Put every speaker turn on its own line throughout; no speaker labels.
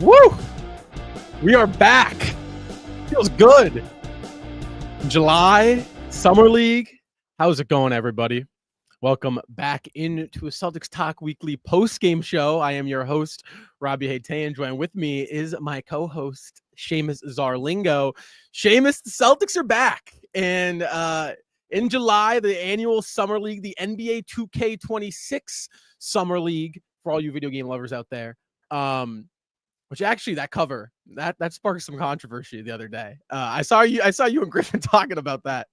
Woo! We are back. Feels good. July, Summer League. How's it going, everybody? Welcome back into a Celtics Talk Weekly post-game show. I am your host, Robbie Haytayan. Joined with me is my co-host, Seamus Zarlingo. Seamus, the Celtics are back. And in July, the annual Summer League, the NBA 2K26 Summer League, for all you video game lovers out there, which actually that cover that sparked some controversy the other day. I saw you and Griffin talking about that.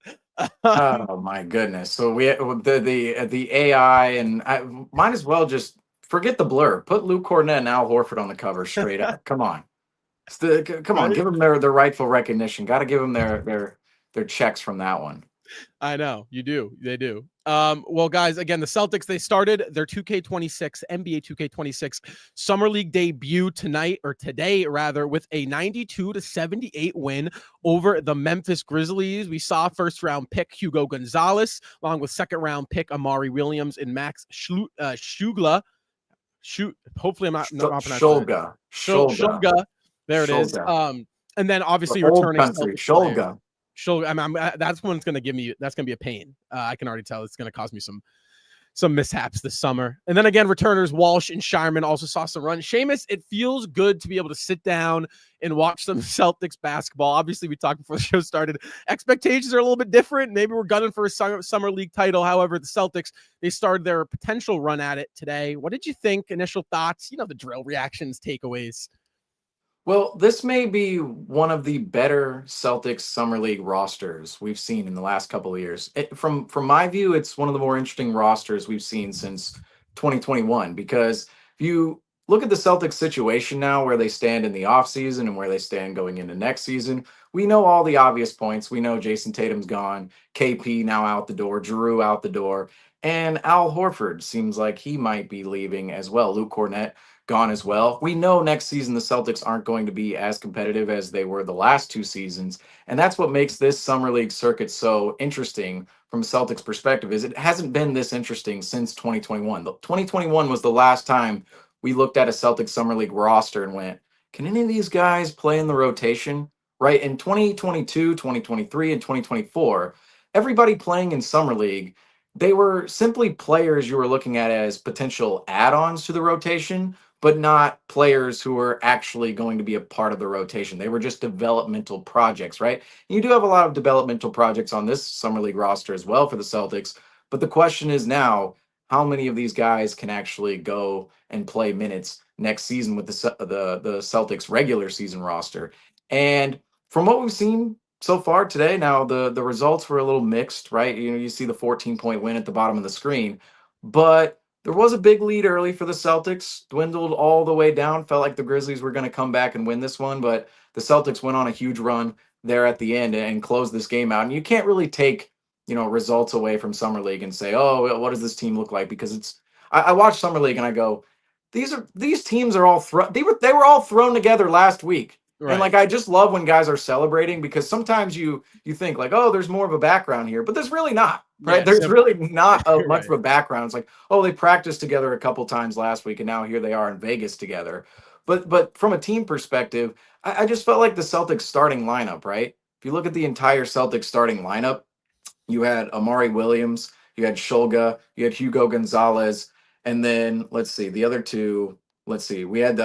Oh my goodness! So we the AI, and I might as well just forget the blur. Put Luke Cornett and Al Horford on the cover straight up. Come on, come on, give them their rightful recognition. Got to give them their checks from that one.
I know you do. They do. Well, guys, again, the Celtics, they started their 2K26 NBA 2K26 Summer League debut today, with a 92-78 win over the Memphis Grizzlies. We saw first round pick Hugo Gonzalez, along with second round pick Amari Williams and Max Shugla. Hopefully, I'm not pronouncing Shulga. There it is. And then obviously returning
Shulga.
That's one's going to give me. That's going to be a pain. I can already tell it's going to cause me some mishaps this summer. And then again, returners Walsh and Shireman also saw some run. Seamus, it feels good to be able to sit down and watch some Celtics basketball. Obviously, we talked before the show started. Expectations are a little bit different. Maybe we're gunning for a summer league title. However, the Celtics, they started their potential run at it today. What did you think? Initial thoughts? The drill, reactions, takeaways.
Well, this may be one of the better Celtics Summer League rosters we've seen in the last couple of years. From my view, it's one of the more interesting rosters we've seen since 2021, because if you look at the Celtics situation now, where they stand in the offseason and where they stand going into next season, we know all the obvious points. We know Jason Tatum's gone, KP now out the door, Drew out the door, and Al Horford seems like he might be leaving as well. Luke Cornett gone as well. We know next season the Celtics aren't going to be as competitive as they were the last two seasons, and that's what makes this Summer League circuit so interesting from a Celtics perspective. Is it hasn't been this interesting since 2021. 2021 was the last time we looked at a Celtics Summer League roster and went, can any of these guys play in the rotation? Right? In 2022, 2023, and 2024, everybody playing in Summer League, they were simply players you were looking at as potential add-ons to the rotation, but not players who were actually going to be a part of the rotation. They were just developmental projects, right? And you do have a lot of developmental projects on this Summer League roster as well for the Celtics. But the question is now, how many of these guys can actually go and play minutes next season with the Celtics regular season roster? And from what we've seen so far today, now the results were a little mixed, right? You see the 14-point win at the bottom of the screen, but there was a big lead early for the Celtics, dwindled all the way down. Felt like the Grizzlies were going to come back and win this one, but the Celtics went on a huge run there at the end and closed this game out. And you can't really take, results away from Summer League and say, oh, what does this team look like? Because I watch Summer League and I go, these teams are all they were all thrown together last week. Right. And I just love when guys are celebrating, because sometimes you think oh, there's more of a background here, but there's really not, right? There's really not much of a background. It's like, oh, they practiced together a couple times last week and now here they are in Vegas together. But from a team perspective, I just felt like the Celtics starting lineup, right? If you look at the entire Celtics starting lineup, you had Amari Williams, you had Shulga, you had Hugo Gonzalez, and then let's see, the other two, we had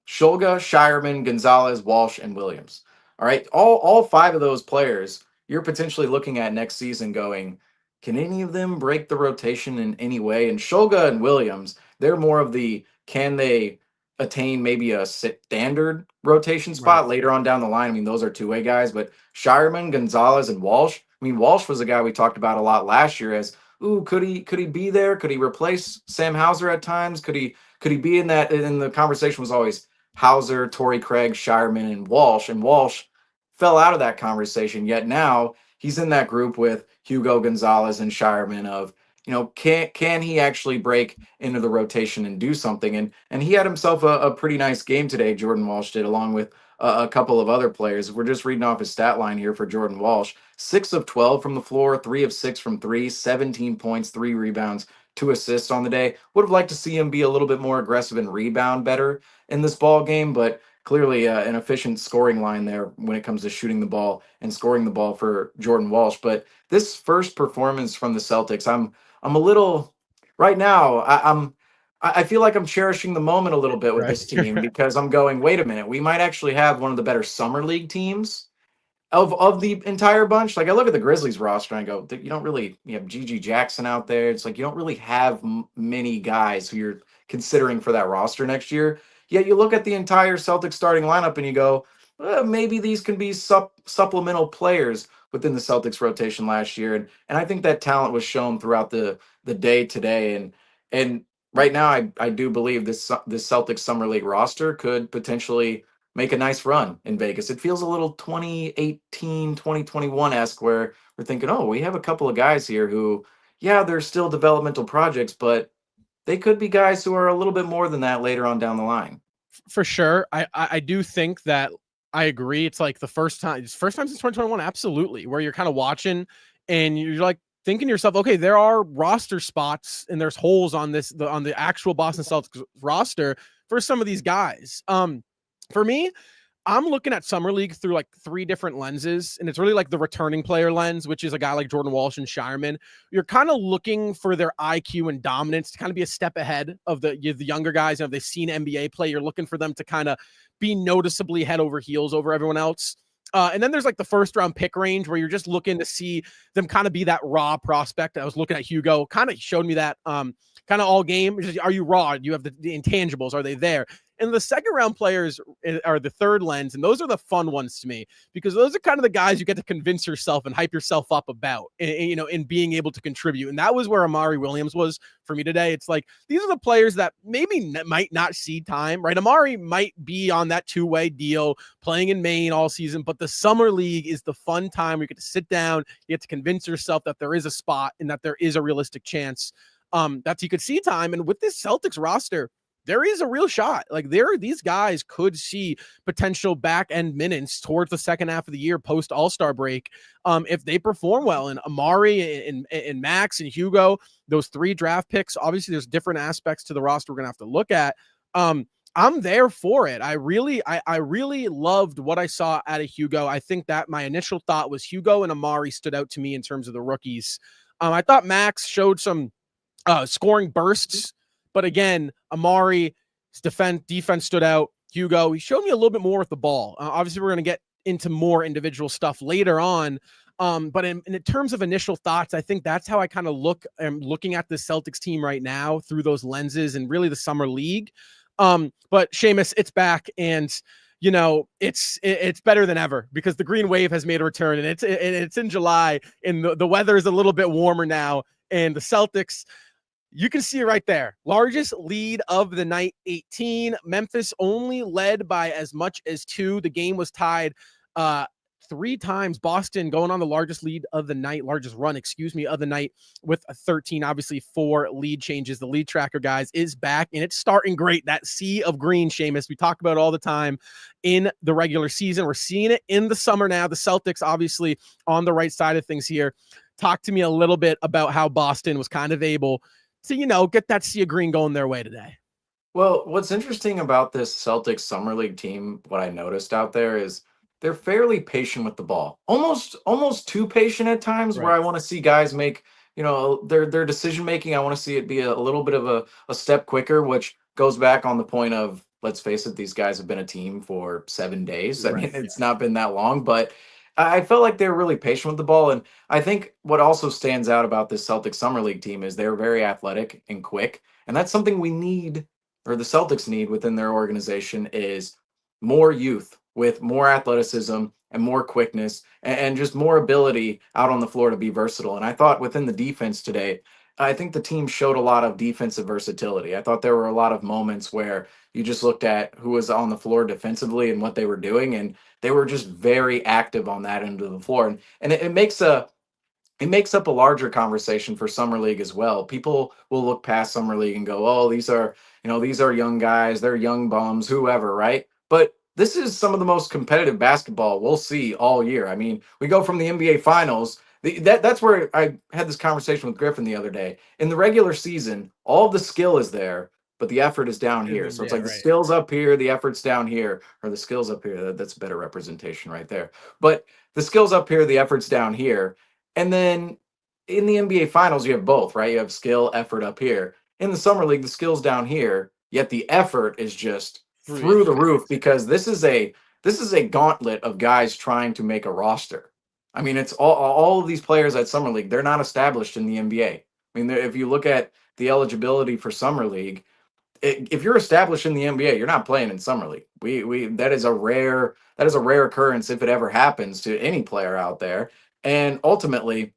Shulga, Shireman, Gonzalez, Walsh, and Williams. All right. All five of those players you're potentially looking at next season going, can any of them break the rotation in any way? And Shulga and Williams, they're more of the, can they attain maybe a standard rotation
Right.
spot later on down the line. I mean, those are two-way guys, but Shireman, Gonzalez, and Walsh. I mean, Walsh was a guy we talked about a lot last year as, ooh, could he be there? Could he replace Sam Hauser at times? Could he be in that? And the conversation was always Hauser, Torrey Craig, Shireman, and Walsh. And Walsh fell out of that conversation. Yet now he's in that group with Hugo Gonzalez and Shireman of, can he actually break into the rotation and do something? And he had himself a pretty nice game today. Jordan Walsh did, along with a couple of other players. We're just reading off his stat line here for Jordan Walsh: 6 of 12 from the floor, 3 of 6 from three, 17 points, 3 rebounds, 2 assists on the day. Would have liked to see him be a little bit more aggressive and rebound better in this ball game, but clearly an efficient scoring line there when it comes to shooting the ball and scoring the ball for Jordan Walsh. But this first performance from the Celtics, I'm a little right now. I feel like I'm cherishing the moment a little bit with
Right.
this team because I'm going, wait a minute, we might actually have one of the better summer league teams of the entire bunch. Like, I look at the Grizzlies roster and I go, you don't really, you have GG Jackson out there. It's like you don't really have many guys who you're considering for that roster next year. Yet you look at the entire Celtics starting lineup and you go, maybe these can be supplemental players within the Celtics rotation last year. And I think that talent was shown throughout the day today. And right now I do believe this Celtics summer league roster could potentially make a nice run in Vegas. It feels a little 2018, 2021-esque, where we're thinking, oh, we have a couple of guys here who, yeah, they're still developmental projects, but they could be guys who are a little bit more than that later on down the line.
For sure. I do think that I agree. It's like the first time since 2021, absolutely, where you're kind of watching and you're like thinking to yourself, okay, there are roster spots and there's holes on on the actual Boston Celtics roster for some of these guys. For me, I'm looking at Summer League through like three different lenses, and it's really like the returning player lens, which is a guy like Jordan Walsh and Shireman. You're kind of looking for their IQ and dominance to kind of be a step ahead of the younger guys. You know, they've seen NBA play. You're looking for them to kind of be noticeably head over heels over everyone else. And then there's like the first round pick range where you're just looking to see them kind of be that raw prospect. I was looking at Hugo, kind of showed me that kind of all game. Are you raw? Do you have the intangibles? Are they there? And the second round players are the third lens. And those are the fun ones to me, because those are kind of the guys you get to convince yourself and hype yourself up about, in being able to contribute. And that was where Amari Williams was for me today. It's like, these are the players that maybe might not see time, right? Amari might be on that two-way deal playing in Maine all season, but the summer league is the fun time where you get to sit down, you get to convince yourself that there is a spot and that there is a realistic chance that you could see time. And with this Celtics roster, there is a real shot. Like, these guys could see potential back end minutes towards the second half of the year post All-Star break if they perform well. And Amari and Max and Hugo, those three draft picks, obviously there's different aspects to the roster we're gonna have to look at. I'm there for it. I really loved what I saw out of Hugo. I think that my initial thought was Hugo and Amari stood out to me in terms of the rookies. I thought Max showed some scoring bursts, but again, Amari's defense stood out. Hugo, he showed me a little bit more with the ball. Obviously, we're going to get into more individual stuff later on. But in terms of initial thoughts, I think that's how I kind of am looking at the Celtics team right now through those lenses and really the summer league. But Seamus, it's back, and it's better than ever because the green wave has made a return, and it's in July, and the weather is a little bit warmer now, and the Celtics, you can see it right there. Largest lead of the night, 18. Memphis only led by as much as 2. The game was tied 3 times. Boston going on the largest lead of the night, largest run, of the night with a 13. Obviously, 4 lead changes. The lead tracker, guys, is back, and it's starting great. That sea of green, Seamus, we talk about all the time in the regular season. We're seeing it in the summer now. The Celtics, obviously, on the right side of things here. Talk to me a little bit about how Boston was kind of able to, get that sea of green going their way today.
Well, what's interesting about this Celtics Summer League team, what I noticed out there is they're fairly patient with the ball. Almost too patient at times, where
Right.
I want to see guys make, their decision making. I want to see it be a little bit of a step quicker, which goes back on the point of, let's face it, these guys have been a team for 7 days. I mean,
Right.
it's not been that long, but I felt like they were really patient with the ball. And I think what also stands out about this Celtics Summer League team is they're very athletic and quick. And that's something we need or the Celtics need within their organization is more youth with more athleticism and more quickness and just more ability out on the floor to be versatile. And I thought within the defense today, I think the team showed a lot of defensive versatility. I thought there were a lot of moments where you just looked at who was on the floor defensively and what they were doing, and they were just very active on that end of the floor. And it makes up a larger conversation for summer league as well. People will look past summer league and go, "Oh, these are young guys, they're young bums, whoever," right? But this is some of the most competitive basketball we'll see all year. I mean, we go from the NBA finals. That's where I had this conversation with Griffin the other day. In the regular season, all the skill is there, but the effort is down here. So it's
Yeah,
like the
right.
skills up here, the effort's down here, or the skills up here. That's a better representation right there. But the skills up here, the effort's down here. And then in the NBA finals, you have both, right? You have skill, effort up here. In the summer league, the skill's down here, yet the effort is just through the roof because this is a gauntlet of guys trying to make a roster. I mean, it's all of these players at summer league, they're not established in the NBA. I mean, if you look at the eligibility for summer league, if you're established in the NBA, you're not playing in summer league. We that is a rare occurrence if it ever happens to any player out there. And ultimately,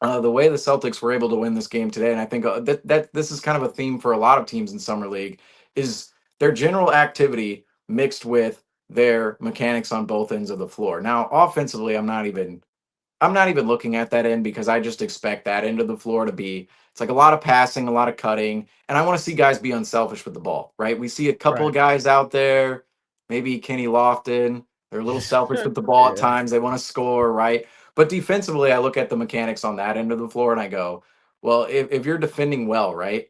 the way the Celtics were able to win this game today, and I think that this is kind of a theme for a lot of teams in summer league, is their general activity mixed with their mechanics on both ends of the floor. Now, offensively, I'm not even looking at that end because I just expect that end of the floor to be it's like a lot of passing, a lot of cutting, and I want to see guys be unselfish with the ball, right? We see a couple
Right.
of guys out there, maybe Kenny Lofton, they're a little selfish with the ball at
Yeah.
times. They want to score, right? But defensively, I look at the mechanics on that end of the floor and I go, well, if you're defending well, right?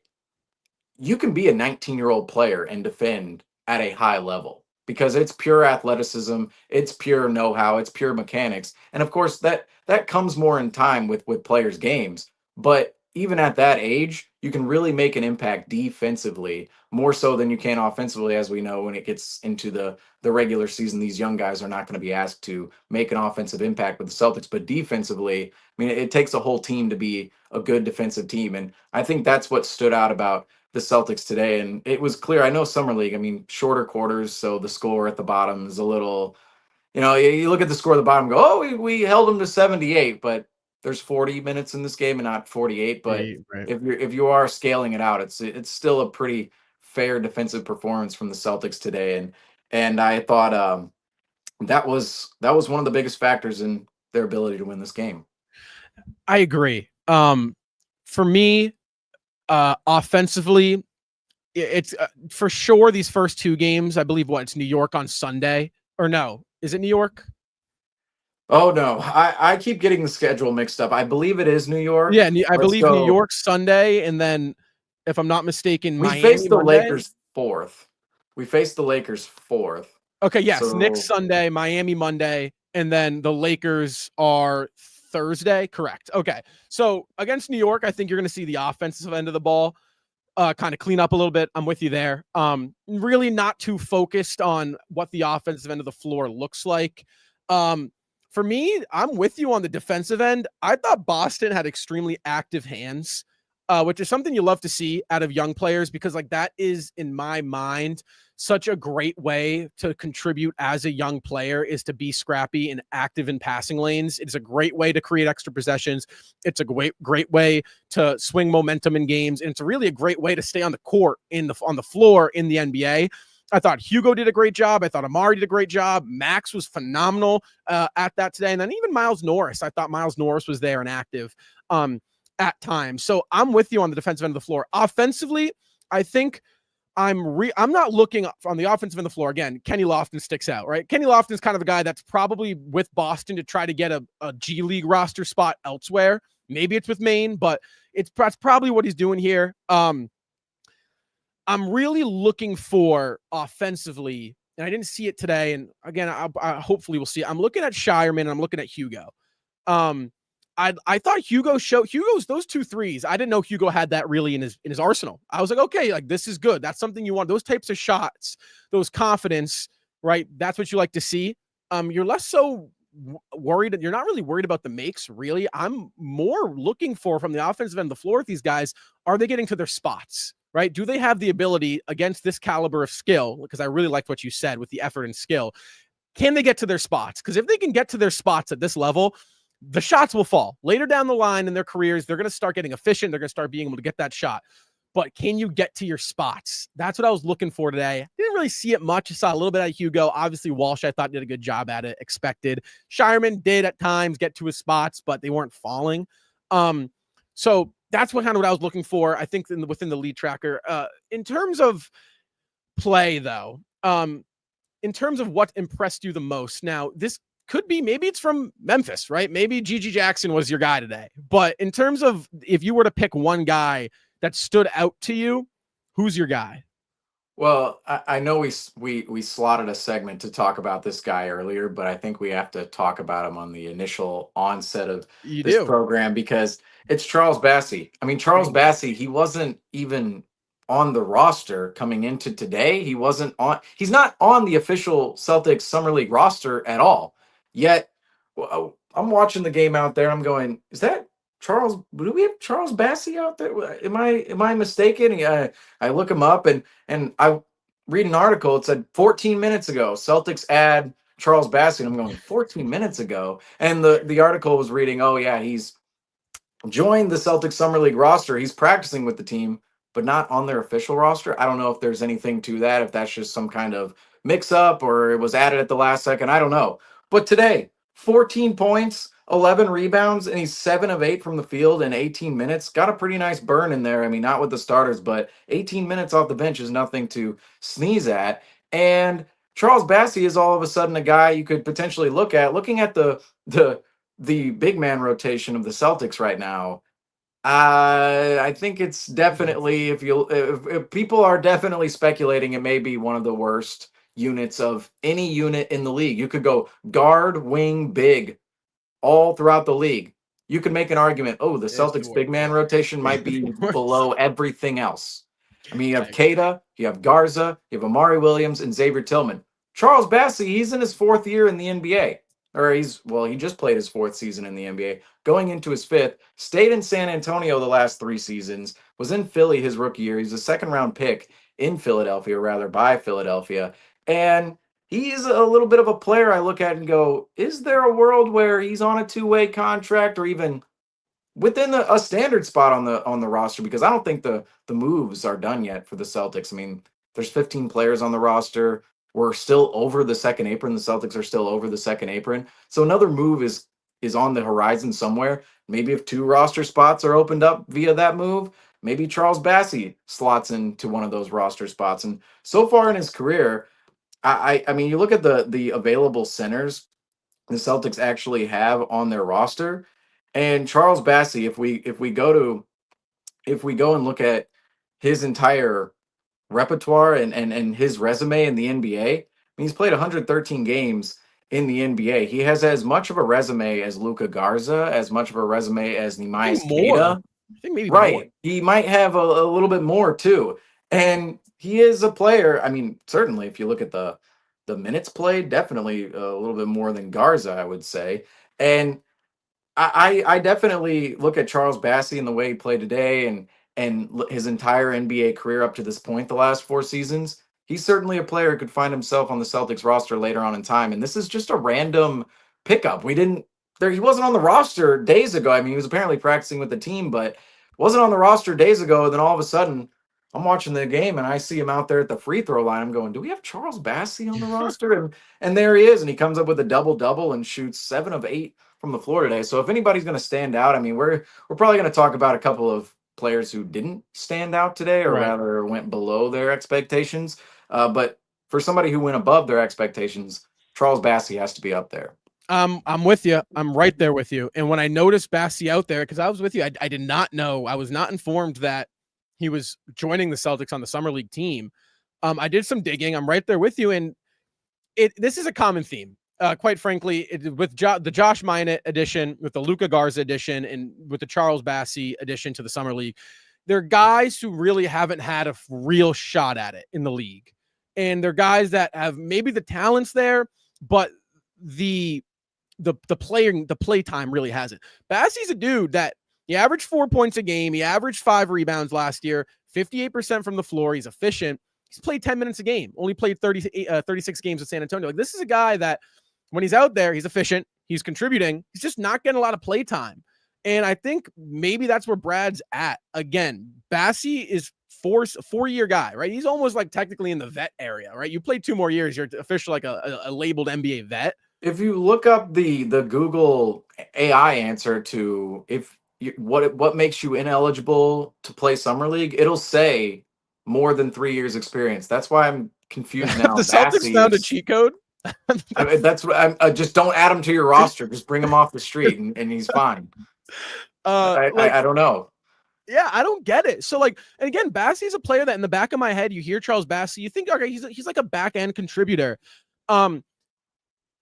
You can be a 19-year-old player and defend at a high level because it's pure athleticism, it's pure know-how, it's pure mechanics. And of course that comes more in time with players' games. But even at that age, you can really make an impact defensively more so than you can offensively, as we know when it gets into the regular season. These young guys are not going to be asked to make an offensive impact with the Celtics, but defensively, I mean, it takes a whole team to be a good defensive team. And I think that's what stood out about the Celtics today. And it was clear. I know summer league, I mean, shorter quarters, so the score at the bottom is a little, you look at the score at the bottom, and go, oh, we held them to 78, but there's 40 minutes in this game and not 48. But
Right.
if you are scaling it out, it's still a pretty fair defensive performance from the Celtics today. And I thought that was one of the biggest factors in their ability to win this game.
I agree. For me, offensively, it's for sure these first two games. I believe it's New York on Sunday, or no? Is it New York?
Oh no, I keep getting the schedule mixed up. I believe it is New York.
Yeah, I
Let's
believe New
go.
York Sunday, and then if I'm not mistaken,
We faced
Miami
the
Monday.
Lakers fourth. We faced the Lakers fourth.
Okay, yes, Knicks
So
Sunday, Miami Monday, and then the Lakers are Thursday. Correct. Okay, so against New York, I think you're going to see the offensive end of the ball kind of clean up a little bit. I'm with you there. Really not too focused on what the offensive end of the floor looks like. For me, I'm with you on the defensive end. I thought Boston had extremely active hands, which is something you love to see out of young players because, like, that is, in my mind, such a great way to contribute as a young player is to be scrappy and active in passing lanes. It's a great way to create extra possessions. It's a great way to swing momentum in games. And it's really a great way to stay on the court on the floor in the NBA. I thought Hugo did a great job. I thought Amari did a great job. Max was phenomenal at that today. And then even Miles Norris, I thought Miles Norris was there and active at times. So I'm with you on the defensive end of the floor. Offensively, I think I'm not looking on the offensive end of the floor. Again, Kenny Lofton sticks out, right? Kenny Lofton's kind of a guy that's probably with Boston to try to get a G League roster spot elsewhere. Maybe it's with Maine, but that's probably what he's doing here. I'm really looking for offensively, and I didn't see it today. And again, I hopefully we'll see it. I'm looking at Shireman and I'm looking at Hugo. I thought Hugo's those 2 threes. I didn't know Hugo had that really in his arsenal. I was like, okay, like this is good. That's something you want. Those types of shots, those confidence, right? That's what you like to see. You're less so worried. You're not really worried about the makes, really. I'm more looking for from the offensive end of the floor with these guys. Are they getting to their spots? right? Do they have the ability against this caliber of skill? Because I really liked what you said with the effort and skill. Can they get to their spots? Because if they can get to their spots at this level, the shots will fall. Later down the line in their careers, they're going to start getting efficient. They're going to start being able to get that shot. But can you get to your spots? That's what I was looking for today. Didn't really see it much. I saw a little bit out of Hugo. Obviously, Walsh, I thought, did a good job at it, expected. Shireman did at times get to his spots, but they weren't falling. So that's what I was looking for, I think, within the lead tracker. In terms of play, though, in terms of what impressed you the most, now, this could be, maybe it's from Memphis, right? Maybe Gigi Jackson was your guy today. But in terms of if you were to pick one guy that stood out to you, who's your guy?
Well, I know we slotted a segment to talk about this guy earlier, but I think we have to talk about him on the initial onset of this program because it's Charles Bassie. I mean, Charles Bassie, he wasn't even on the roster coming into today. He's not on the official Celtics Summer League roster at all. Yet, I'm watching the game out there. I'm going, is that Charles? Do we have Charles Bassie out there? Am I mistaken? I look him up and I read an article. It said 14 minutes ago, Celtics add Charles Bassie. And I'm going, 14 minutes ago. And the article was reading, oh yeah, he's joined the Celtics Summer League roster. He's practicing with the team, but not on their official roster. I don't know if there's anything to that, if that's just some kind of mix up or it was added at the last second. I don't know. But today, 14 points, 11 rebounds, and he's 7 of 8 from the field in 18 minutes. Got a pretty nice burn in there. I mean, not with the starters, but 18 minutes off the bench is nothing to sneeze at. And Charles Bassie is all of a sudden a guy you could potentially look at. Looking at the big man rotation of the Celtics right now, I think it's definitely, if people are definitely speculating, it may be one of the worst units of any unit in the league. You could go guard, wing, big, all throughout the league. You could make an argument, oh, the Celtics big man rotation might be below everything else. I mean, you have Keita, you have Garza, you have Amari Williams, and Xavier Tillman. Charles Bassie, he's in his 4th year in the NBA. Or he just played his 4th season in the NBA, going into his 5th, stayed in San Antonio the last 3 seasons, was in Philly his rookie year. He's a 2nd-round pick in Philadelphia, or rather by Philadelphia. And he's a little bit of a player I look at and go, is there a world where he's on a 2-way contract or even within a standard spot on the roster? Because I don't think the moves are done yet for the Celtics. I mean, there's 15 players on the roster. We're still over the second apron. The Celtics are still over the second apron. So another move is on the horizon somewhere. Maybe if 2 roster spots are opened up via that move, maybe Charles Bassie slots into one of those roster spots. And so far in his career, I mean, you look at the available centers the Celtics actually have on their roster, and Charles Bassie, if we go and look at his entire repertoire and his resume in the NBA, I mean, he's played 113 games in the NBA. He has as much of a resume as Luka Garza, as much of a resume as Neemias Queta.
I think maybe
right.
More.
He might have a little bit more too. And he is a player. I mean, certainly if you look at the minutes played, definitely a little bit more than Garza, I would say. And I definitely look at Charles Bassie and the way he played today and his entire NBA career up to this point, the last 4 seasons. He's certainly a player who could find himself on the Celtics roster later on in time. And this is just a random pickup. He wasn't on the roster days ago. I mean, he was apparently practicing with the team, but wasn't on the roster days ago. And then all of a sudden, I'm watching the game and I see him out there at the free throw line. I'm going, do we have Charles Bassie on the roster? And there he is. And he comes up with a double-double and shoots 7 of 8 from the floor today. So if anybody's going to stand out, I mean, we're probably going to talk about a couple of players who didn't stand out today, or rather went below their expectations. But for somebody who went above their expectations, Charles Bassie has to be up there.
I'm with you. I'm right there with you. And when I noticed Bassie out there, because I was with you, I did not know. I was not informed that he was joining the Celtics on the Summer League team. I did some digging. I'm right there with you. And this is a common theme. Quite frankly, with the Josh Minott edition, with the Luka Garza edition, and with the Charles Bassie edition to the Summer League, they're guys who really haven't had a real shot at it in the league. And they're guys that have maybe the talents there, but the play time really hasn't. Bassie's a dude that he averaged 4 points a game. He averaged 5 rebounds last year, 58% from the floor. He's efficient. He's played 10 minutes a game, only played 36 games with San Antonio. Like, this is a guy that when he's out there, he's efficient. He's contributing. He's just not getting a lot of play time. And I think maybe that's where Brad's at. Again, Bassie is four-year guy, right? He's almost like technically in the vet area, right? You play 2 more years, you're officially like a labeled NBA vet.
If you look up the Google AI answer to what makes you ineligible to play summer league, it'll say more than 3 years experience. That's why I'm confused now.
The Celtics found a cheat code.
I mean, that's what I just don't add him to your roster. Just bring him off the street and he's fine. I don't know.
Yeah, I don't get it. So, like, and again, Bassie's a player that in the back of my head, you hear Charles Bassie, you think, okay, he's like a back end contributor.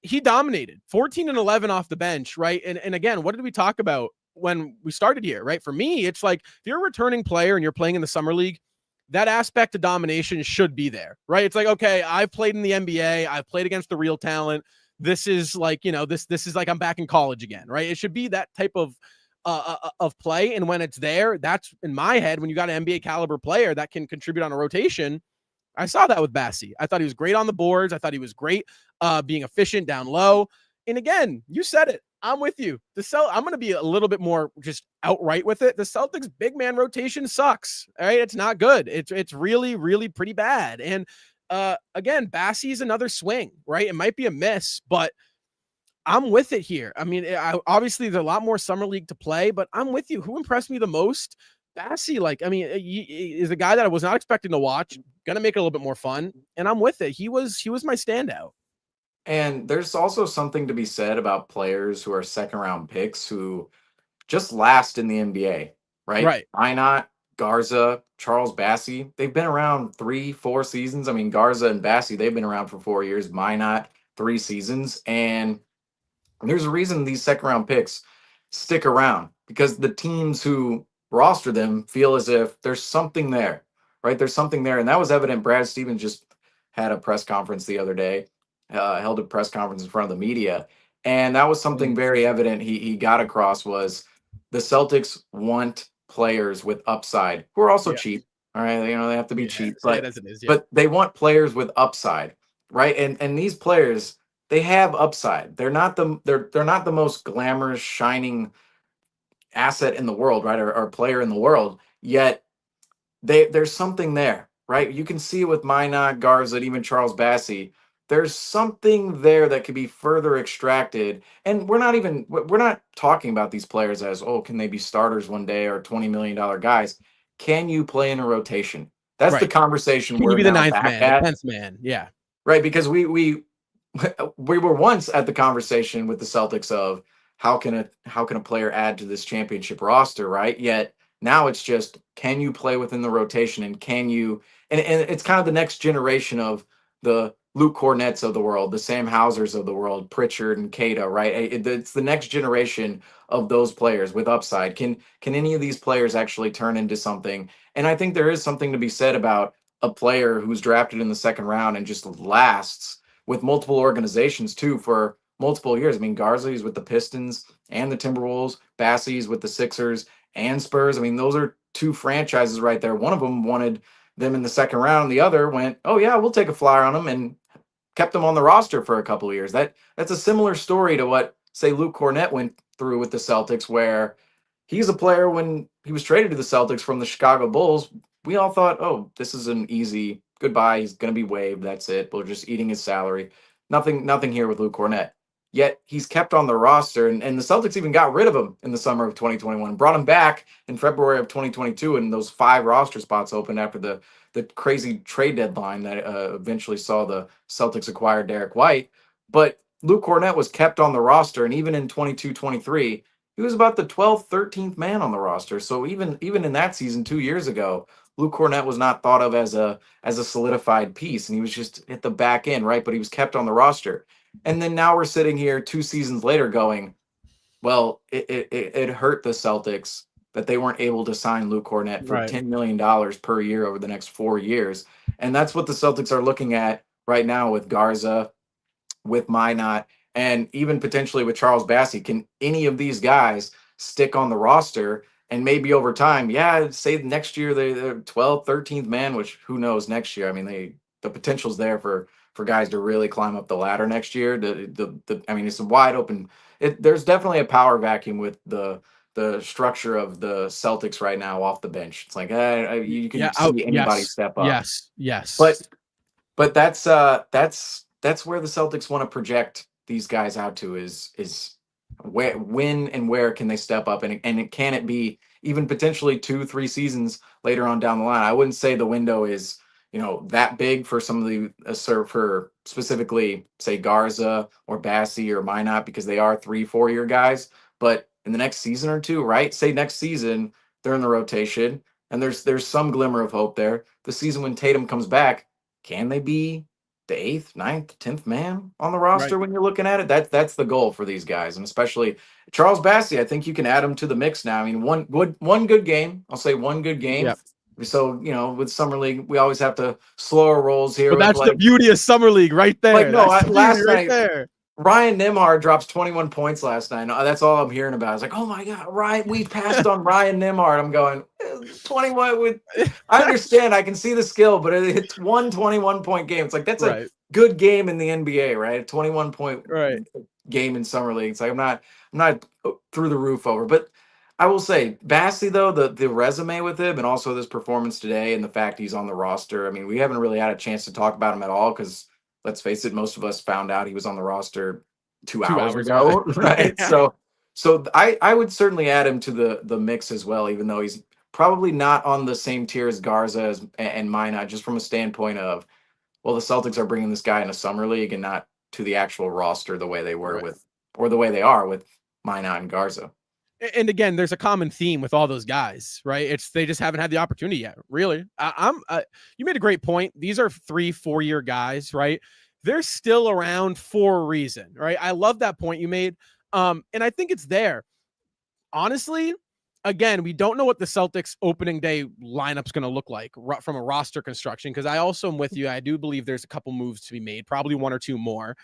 He dominated 14 and 11 off the bench, right? And again, what did we talk about when we started here, right? For me, it's like if you're a returning player and you're playing in the summer league, that aspect of domination should be there, right? It's like, okay, I've played in the NBA, I've played against the real talent. This is like, this is like I'm back in college again, right? It should be that type of play. And when it's there, that's in my head, when you got an NBA caliber player that can contribute on a rotation. I saw that with Bassie. I thought he was great on the boards. I thought he was great being efficient down low. And again, you said it. I'm with you. I'm going to be a little bit more just outright with it. The Celtics big man rotation sucks. All right. It's not good. It's really, really pretty bad. And again, Bassie's another swing, right? It might be a miss, but I'm with it here. I mean, obviously there's a lot more summer league to play, but I'm with you. Who impressed me the most? Bassie, like, I mean, he is a guy that I was not expecting to watch. Going to make it a little bit more fun, and I'm with it. He was my standout.
And there's also something to be said about players who are second round picks who just last in the NBA, right?
Right.
Minot, Garza, Charles Bassie, they've been around 3-4 seasons. I mean, Garza and Bassie, they've been around for 4 years. Minot, 3 seasons. And there's a reason these second round picks stick around, because the teams who roster them feel as if there's something there, right? There's something there. And that was evident. Brad Stevens just had a press conference the other day, held a press conference in front of the media. And that was something very evident he got across was the Celtics want players with upside who are also cheap. All right. They have to be cheap, but they want players with upside, right? And these players, they have upside. They're not the most glamorous, shining asset in the world, right? Or player in the world, yet there's something there, right? You can see with Minot, Garza, and even Charles Bassie, there's something there that could be further extracted. And we're not talking about these players as, oh, can they be starters one day or $20 million guys? Can you play in a rotation? That's the conversation.
Can you be the ninth man, the 10th man? Yeah.
Right. Because we were once at the conversation with the Celtics of how can a player add to this championship roster, right? Yet now it's just, can you play within the rotation, and can you, and it's kind of the next generation of the Luke Cornett's of the world, the Sam Hausers of the world, Pritchard and Cato, right? It's the next generation of those players with upside. Can any of these players actually turn into something? And I think there is something to be said about a player who's drafted in the second round and just lasts with multiple organizations too for multiple years. I mean, Garza's with the Pistons and the Timberwolves, Bassie's with the Sixers and Spurs. I mean, those are 2 franchises right there. One of them wanted them in the second round. The other went, oh yeah, we'll take a flyer on them, and kept them on the roster for a couple of years. That's a similar story to what, say, Luke Cornett went through with the Celtics, where he's a player when he was traded to the Celtics from the Chicago Bulls. We all thought, oh, this is an easy goodbye. He's going to be waived. That's it. We're just eating his salary. Nothing here with Luke Cornett. Yet he's kept on the roster, and the Celtics even got rid of him in the summer of 2021, brought him back in February of 2022, and those 5 roster spots opened after the crazy trade deadline that eventually saw the Celtics acquire Derek White. But Luke Cornett was kept on the roster, and even in 22-23, he was about the 12th, 13th man on the roster. So even in that season 2 years ago, Luke Cornett was not thought of as a solidified piece, and he was just at the back end, right? But he was kept on the roster. And then now we're sitting here 2 seasons later going, well, it hurt the Celtics that they weren't able to sign Luke Cornett for $10 million per year over the next 4 years. And that's what the Celtics are looking at right now with Garza, with Minot, and even potentially with Charles Bassie. Can any of these guys stick on the roster and maybe over time, yeah, say next year they're 12th, 13th man, which who knows next year. I mean, the potential's there for guys to really climb up the ladder next year. I mean, it's a wide open. There's definitely a power vacuum with the structure of the Celtics right now off the bench. It's like you can see anybody step up.
Yes.
But that's where the Celtics want to project these guys out to is when and where can they step up, and can it be even potentially 2-3 seasons later on down the line. I wouldn't say the window is that big for some of the for specifically say Garza or Bassie or Minot, because they are 3-4 year guys. But in the next season or two, right? Say next season they're in the rotation and there's some glimmer of hope there. The season when Tatum comes back, can they be the 8th, 9th, 10th man on the roster when you're looking at it? That's the goal for these guys, and especially Charles Bassie. I think you can add him to the mix now. I mean, one good game. I'll say one good game.
Yep.
So with Summer League, we always have to slower rolls here.
But that's the beauty of Summer League, right there.
Like no, last night
there.
Ryan Nembhard drops 21 points last night. That's all I'm hearing about. It's like, oh my God, Ryan, we passed on Ryan Nembhard. I'm going 21 with. I understand, I can see the skill, but it's 21-point game. It's like that's a good game in the NBA, right? A 21-point game in Summer League. It's like I'm not through the roof over, but I will say Bassie though, the resume with him and also this performance today and the fact he's on the roster. I mean, we haven't really had a chance to talk about him at all because let's face it, most of us found out he was on the roster two hours ago, right? Yeah. So I would certainly add him to the mix as well, even though he's probably not on the same tier as Garza and Minot, just from a standpoint of, well, the Celtics are bringing this guy in a summer league and not to the actual roster the way they were or the way they are with Minot and Garza.
And again, there's a common theme with all those guys, right? They just haven't had the opportunity yet. Really, you made a great point. These are 3-4 year guys, right? They're still around for a reason, right? I love that point you made, and I think it's there. Honestly, again, we don't know what the Celtics opening day lineup's going to look like from a roster construction. Because I also am with you. I do believe there's a couple moves to be made, probably 1 or 2 more.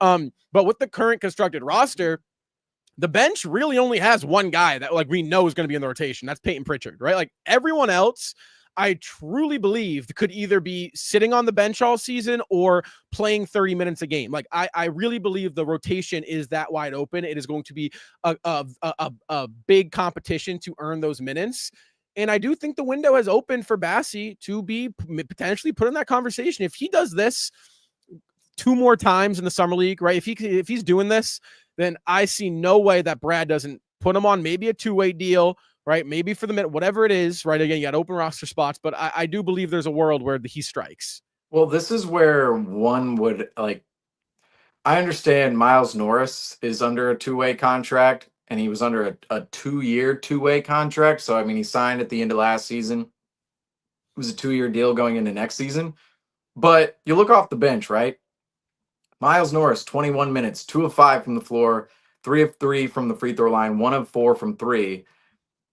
But with the current constructed roster, the bench really only has one guy that we know is going to be in the rotation. That's Peyton Pritchard, right? Like everyone else, I truly believe could either be sitting on the bench all season or playing 30 minutes a game. Like I really believe the rotation is that wide open. It is going to be a big competition to earn those minutes. And I do think the window has opened for Bassie to be potentially put in that conversation. If he does this 2 more times in the summer league, right? If he's doing this, then I see no way that Brad doesn't put him on maybe a 2-way deal, right? Maybe for the minute, whatever it is, right? Again, you got open roster spots, but I do believe there's a world where he strikes.
Well, this is where one would I understand Miles Norris is under a 2-way contract and he was under a 2-year 2-way contract. So, I mean, he signed at the end of last season. It was a 2-year deal going into next season, but you look off the bench, right? Miles Norris, 21 minutes, 2 of 5 from the floor, 3 of 3 from the free throw line, 1 of 4 from 3.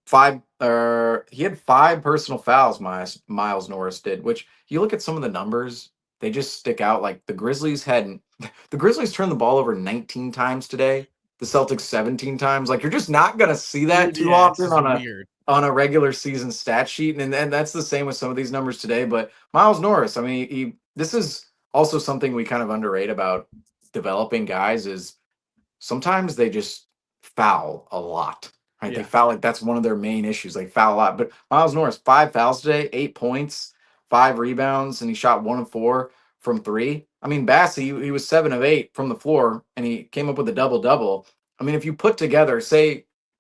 He had 5 personal fouls, Miles Norris did, which you look at some of the numbers, they just stick out. Like the Grizzlies turned the ball over 19 times today. The Celtics 17 times. Like you're just not going to see that too often on a regular season stat sheet. And that's the same with some of these numbers today. But Miles Norris, I mean, this is also something we kind of underrate about developing guys is sometimes they just foul a lot, right? Yeah. They foul like that's one of their main issues. They foul a lot. But Miles Norris, 5 fouls today, 8 points, 5 rebounds, and he shot 1 of 4 from 3. I mean, Bassie, he was 7 of 8 from the floor, and he came up with a double-double. I mean, if you put together, there's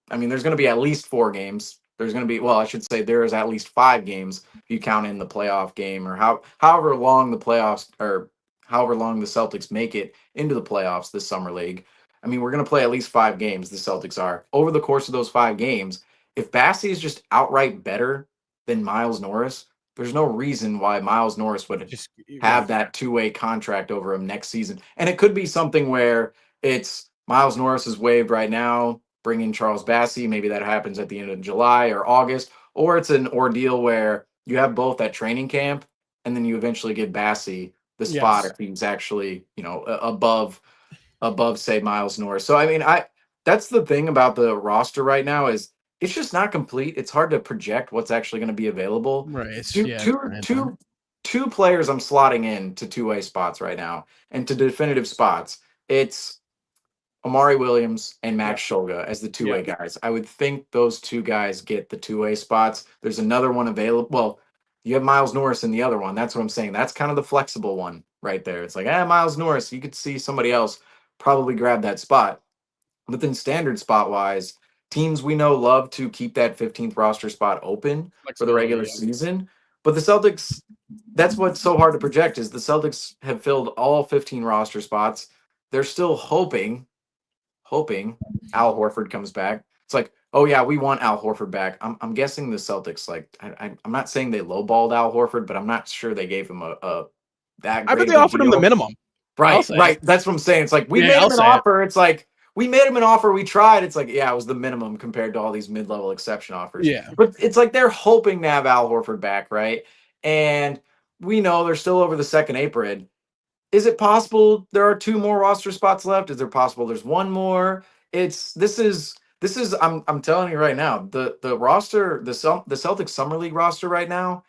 going to be at least 4 games. There's going to be, I should say there is at least 5 games if you count in the playoff game or however long the playoffs or however long the Celtics make it into the playoffs this summer league. I mean, we're going to play at least 5 games, the Celtics are. Over the course of those 5 games, if Bassie is just outright better than Miles Norris, there's no reason why Miles Norris would have that 2-way contract over him next season. And it could be something where it's Miles Norris is waived right now, bring in Charles Bassie. Maybe that happens at the end of July or August. Or it's an ordeal where you have both at training camp and then you eventually give Bassie the spot if he's actually, above, say, Miles Norris. So, I mean, that's the thing about the roster right now is it's just not complete. It's hard to project what's actually going to be available.
Right. It's,
Two,
yeah, it's
two,
random.
two, two players I'm slotting in to two-way spots right now, and to definitive spots. It's Amari Williams and
Yeah.
Max Shulga as the
Yeah.
two-way guys. I would think those two guys get the two-way spots. There's another one available. Well, you have Miles Norris in the other one. That's what I'm saying. That's kind of the flexible one right there. It's like, Miles Norris, you could see somebody else probably grab that spot. But then standard spot wise, teams we know love to keep that 15th roster spot open for the
Flexibility.
regular
Yeah.
season. But the Celtics, that's what's so hard to project is the Celtics have filled all 15 roster spots. They're still hoping Al Horford comes back. It's like, oh yeah, we want Al Horford back. I'm guessing the Celtics, like, I'm not saying they lowballed Al Horford, but I'm not sure they gave him a that
I bet
great
they
of a
offered him the
deal.
minimum. I'll
Right,
say
right.
it.
That's what I'm saying. It's like we
Yeah,
made
I'll
him an
say it.
offer. It's like we made him an offer. We tried. It's like, yeah, it was the minimum compared to all these mid-level exception offers.
Yeah.
But it's like they're hoping to have Al Horford back, right? And we know they're still over the second apron. Is it possible there are two more roster spots left? Is there possible there's one more? This is I'm telling you right now, the roster, the Celtics Summer League roster right now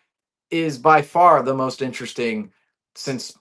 is by far the most interesting since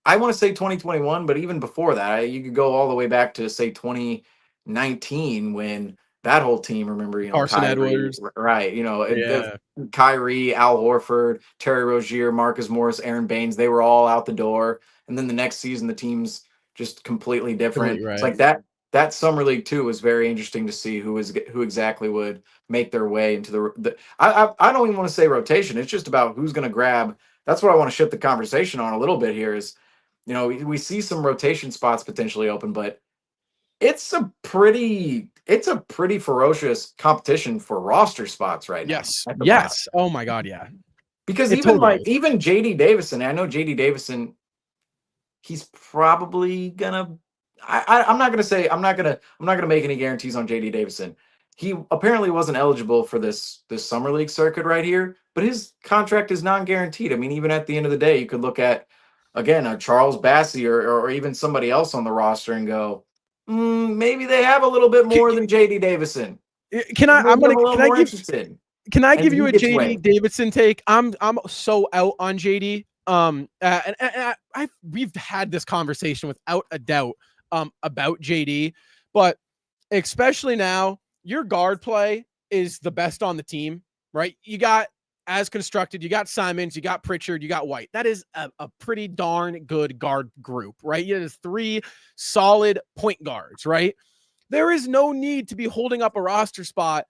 I want to say 2021, but even before that, you could go all the way back to say 2019 when that whole team, remember,
Carson
Kyrie,
Edwards.
right?
Yeah.
Kyrie, Al Horford, Terry Rozier, Marcus Morris, Aaron Baines, they were all out the door. And then the next season, the team's just completely different.
Completely
It's
right.
like that summer league too was very interesting to see who exactly would make their way into the I don't even want to say rotation. It's just about who's going to grab. That's what I want to shift the conversation on a little bit here is, we see some rotation spots potentially open, but it's a pretty ferocious competition for roster spots right now
Yes.
at the bottom.
Yes. Oh my God. Yeah.
Because
It
even
totally is.
even JD Davidson, I know JD Davidson, he's probably gonna. I'm not gonna say I'm not gonna make any guarantees on JD Davidson. He apparently wasn't eligible for this summer league circuit right here, but his contract is non-guaranteed. I mean, even at the end of the day, you could look at again a Charles Bassie or even somebody else on the roster and go, maybe they have a little bit
Can,
more than JD Davidson.
can I? I'm
Maybe I'm
gonna.
a little
Can I
more
give?
interested,
Can I
and
give
he
you a
gets
JD
away.
Davidson take? I'm so out on JD. And we've had this conversation without a doubt about JD, but especially now, your guard play is the best on the team, right? You got as constructed, you got Simons, you got Pritchard, you got White. That is a pretty darn good guard group, right? You have three solid point guards, right? There is no need to be holding up a roster spot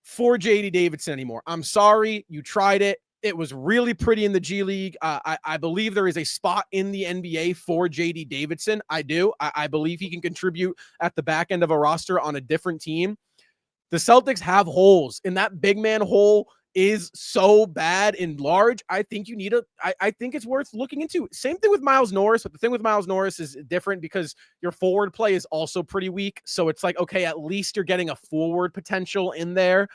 for JD Davidson anymore. I'm sorry, you tried it. It was really pretty in the G League. I believe there is a spot in the NBA for JD Davidson. I do. I believe he can contribute at the back end of a roster on a different team. The Celtics have holes, and that big man hole is so bad and large. I think you need I think it's worth looking into. Same thing with Miles Norris, but the thing with Miles Norris is different because your forward play is also pretty weak. So it's like, okay, at least you're getting a forward potential in there.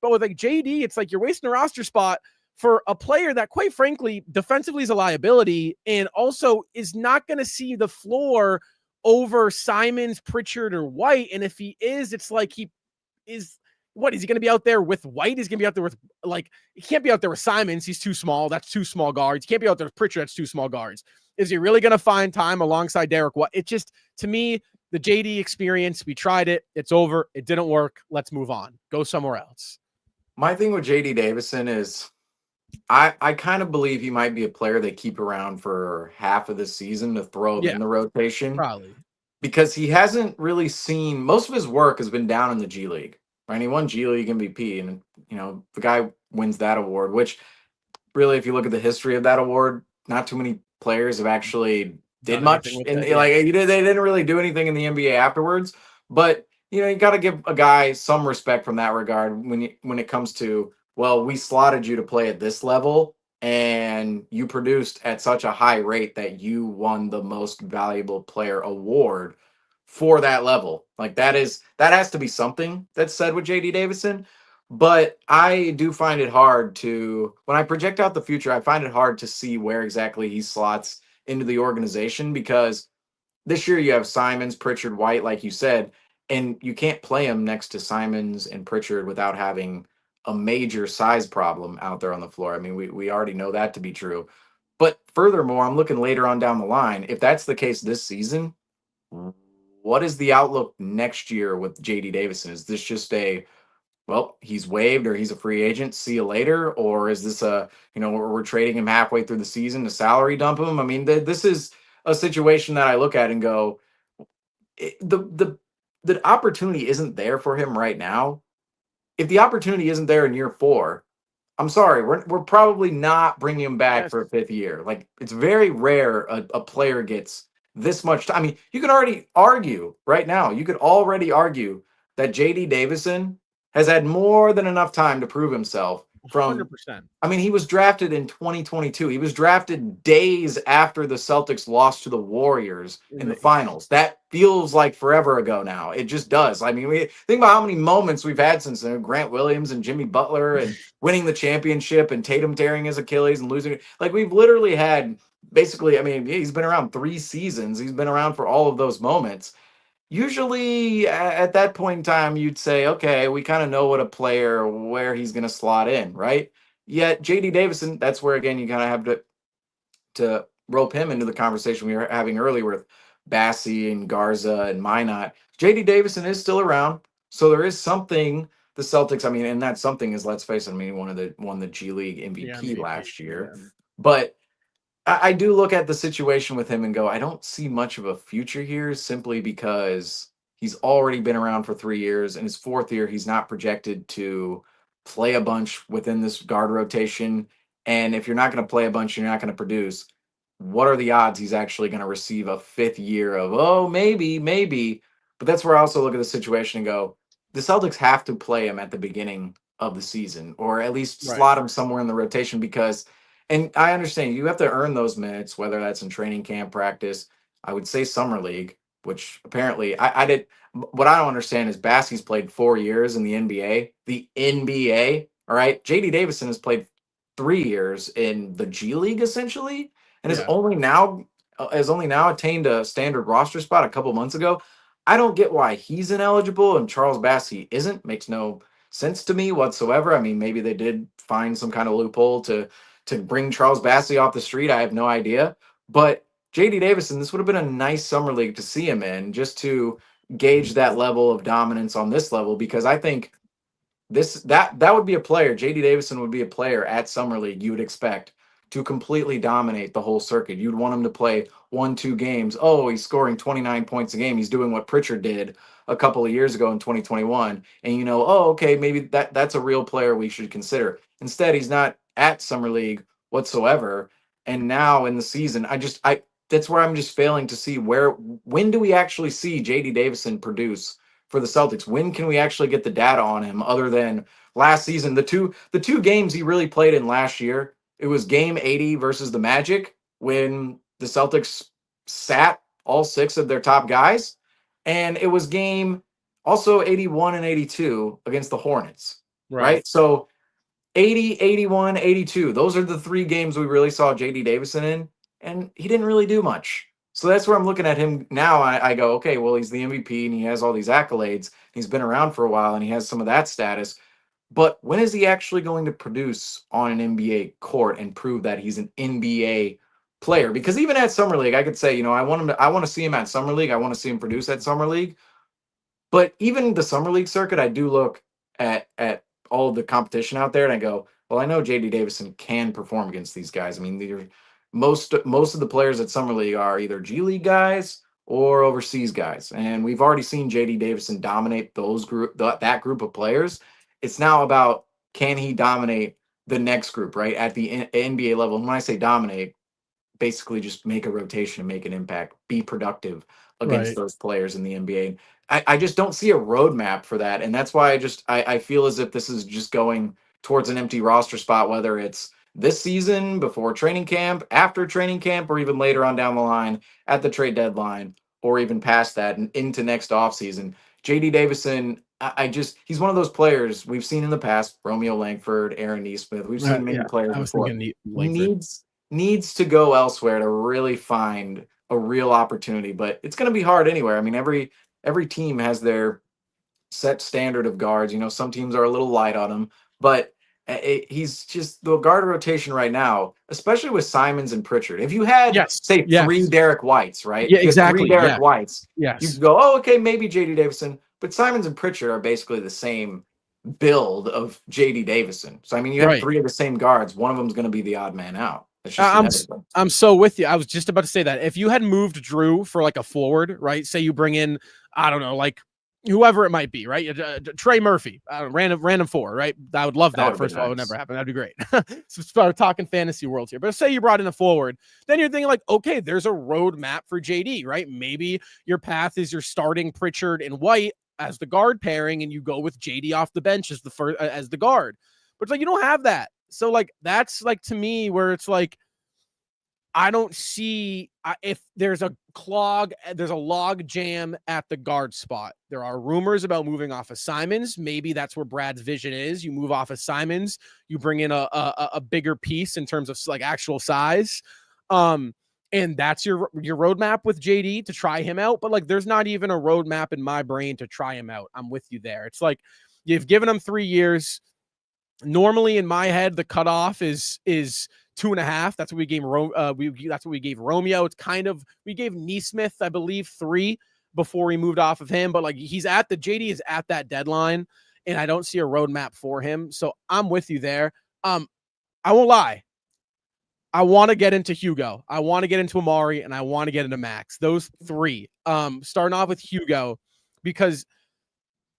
But with like JD, it's like you're wasting a roster spot for a player that, quite frankly, defensively is a liability and also is not going to see the floor over Simons, Pritchard, or White. And if he is, it's like he is what is he going to be out there with White? He's going to be out there with he can't be out there with Simons. He's too small. That's two small guards. He can't be out there with Pritchard. That's two small guards. Is he really going to find time alongside Derek White? It just, to me, the JD experience, we tried it. It's over. It didn't work. Let's move on. Go somewhere else.
My thing with JD Davidson is I kind of believe he might be a player they keep around for half of the season to throw him
Yeah,
in the rotation
probably.
because he hasn't really seen most of his work has been down in the G League. Right? He won G League MVP, and the guy wins that award. Which really, if you look at the history of that award, not too many players have actually did
Done anything
much,
with
and
it. Yeah.
they didn't really do anything in the NBA afterwards. But you got to give a guy some respect from that regard when it comes to, well, we slotted you to play at this level and you produced at such a high rate that you won the most valuable player award for that level. Like that has to be something that's said with JD Davidson. But I do find it hard to, when I project out the future, I find it hard to see where exactly he slots into the organization because this year you have Simons, Pritchard, White, like you said, And you can't play him next to Simons and Pritchard without having a major size problem out there on the floor. I mean, we already know that to be true. But furthermore, I'm looking later on down the line. If that's the case this season, what is the outlook next year with JD Davidson? Is this just a, well, he's waived or he's a free agent, see you later? Or is this a, we're trading him halfway through the season to salary dump him? I mean, this is a situation that I look at and go, the opportunity isn't there for him right now. If the opportunity isn't there in year 4, I'm sorry, we're probably not bringing him back
Yes.
for a 5th year. Like, it's very rare a player gets this much time. I mean, you can already argue right now. You could already argue that JD Davidson has had more than enough time to prove himself from
100%.
I mean, he was drafted in 2022. He was drafted days after the Celtics lost to the Warriors in the finals. That feels like forever ago now. It just does. I mean, we think about how many moments we've had since then. Grant Williams and Jimmy Butler and winning the championship and Tatum tearing his Achilles and losing. Like, we've literally had basically, I mean, he's been around 3 seasons. He's been around for all of those moments. Usually at that point in time, you'd say, okay, we kind of know what a player, where he's going to slot in, right? Yet JD Davidson, that's where again you kind of have to rope him into the conversation we were having earlier with Bassie and Garza and Minot. JD Davidson is still around, so there is something the Celtics. I mean, and that something is, let's face it. I mean, won the G League MVP last year,
Yeah.
but I do look at the situation with him and go, I don't see much of a future here, simply because he's already been around for 3 years. In his 4th year, he's not projected to play a bunch within this guard rotation. And if you're not going to play a bunch, you're not going to produce. What are the odds he's actually going to receive a 5th year of, oh, maybe. But that's where I also look at the situation and go, the Celtics have to play him at the beginning of the season, or at least slot him somewhere in the rotation, because, and I understand you have to earn those minutes, whether that's in training camp, practice. I would say summer league, which apparently I did. What I don't understand is Bassie's played 4 years in the NBA. The NBA, all right. JD Davidson has played 3 years in the G League essentially, and has only now attained a standard roster spot a couple months ago. I don't get why he's ineligible and Charles Bassie isn't. Makes no sense to me whatsoever. I mean, maybe they did find some kind of loophole to bring Charles Bassie off the street. I have no idea. But JD Davidson, this would have been a nice summer league to see him in, just to gauge that level of dominance on this level, because I think that would be a player. JD Davidson would be a player at summer league you would expect to completely dominate the whole circuit. You'd want him to play 1-2 games. Oh, he's scoring 29 points a game. He's doing what Pritchard did a couple of years ago in 2021. And oh, okay, maybe that's a real player we should consider. Instead, he's not at summer league whatsoever. And now in the season, I that's where I'm just failing to see when do we actually see JD Davidson produce for the Celtics? When can we actually get the data on him, other than last season? The two games he really played in last year, it was game 80 versus the Magic, when the Celtics sat all 6 of their top guys, and it was game also 81 and 82 against the Hornets. Right? So 80, 81, 82. Those are the 3 games we really saw JD Davidson in, and he didn't really do much. So that's where I'm looking at him now. I go, okay, well, he's the MVP and he has all these accolades. He's been around for a while and he has some of that status. But when is he actually going to produce on an NBA court and prove that he's an NBA player? Because even at Summer League, I could say, I want to see him at Summer League. I want to see him produce at Summer League. But even the Summer League circuit, I do look at all of the competition out there and I go, well, I know JD Davidson can perform against these guys. I mean, most of the players at Summer League are either G League guys or overseas guys, and we've already seen JD Davidson dominate that group of players. It's now about, can he dominate the next group, right, at the NBA level? And when I say dominate, basically just make a rotation, make an impact, be productive against those players in the NBA. I just don't see a roadmap for that, and that's why I feel as if this is just going towards an empty roster spot, whether it's this season, before training camp, after training camp, or even later on down the line at the trade deadline, or even past that and into next offseason. JD Davidson, he's one of those players we've seen in the past. Romeo Langford, Aaron Nesmith, we've seen many players before. Needs to go elsewhere to really find a real opportunity, but it's going to be hard anywhere. I mean, every team has their set standard of guards. Some teams are a little light on him, but he's just the guard rotation right now, especially with Simons and Pritchard. If you had,
Yes.
say,
Yes.
three Derek Whites, right?
Yeah,
If you had three
exactly.
Derek
Yeah.
Whites,
Yes.
you could go, oh, okay, maybe JD Davidson. But Simons and Pritchard are basically the same build of JD Davidson. So, I mean, you have
Right.
three of the same guards. One of them is going to be the odd man out. It's just inevitable.
I'm so with you. I was just about to say that. If you had moved Drew for like a forward, right? Say you bring in, I don't know, like whoever it might be, right? Trey Murphy, random four, right? I would love that. First of all, it would never happen. That'd be great. So start talking fantasy worlds here. But say you brought in a forward, then you're thinking like, okay, there's a roadmap for JD, right? Maybe your path is you're starting Pritchard and White as the guard pairing, and you go with JD off the bench as the first as the guard. But it's like you don't have that. So like that's like to me where it's like I don't see if there's a log jam at the guard spot. There are rumors about moving off of Simons. Maybe that's where Brad's vision is. You move off of Simons, you bring in a bigger piece in terms of like actual size. And that's your roadmap with JD to try him out. But like, there's not even a roadmap in my brain to try him out. I'm with you there. It's like you've given him 3 years. Normally in my head, the cutoff is 2.5. That's what we gave. That's what we gave Romeo. It's kind of we gave Neesmith, I believe, 3 before we moved off of him. But like JD is at that deadline, and I don't see a roadmap for him. So I'm with you there. I won't lie. I want to get into Hugo. I want to get into Amari, and I want to get into Max. Those 3. Starting off with Hugo, because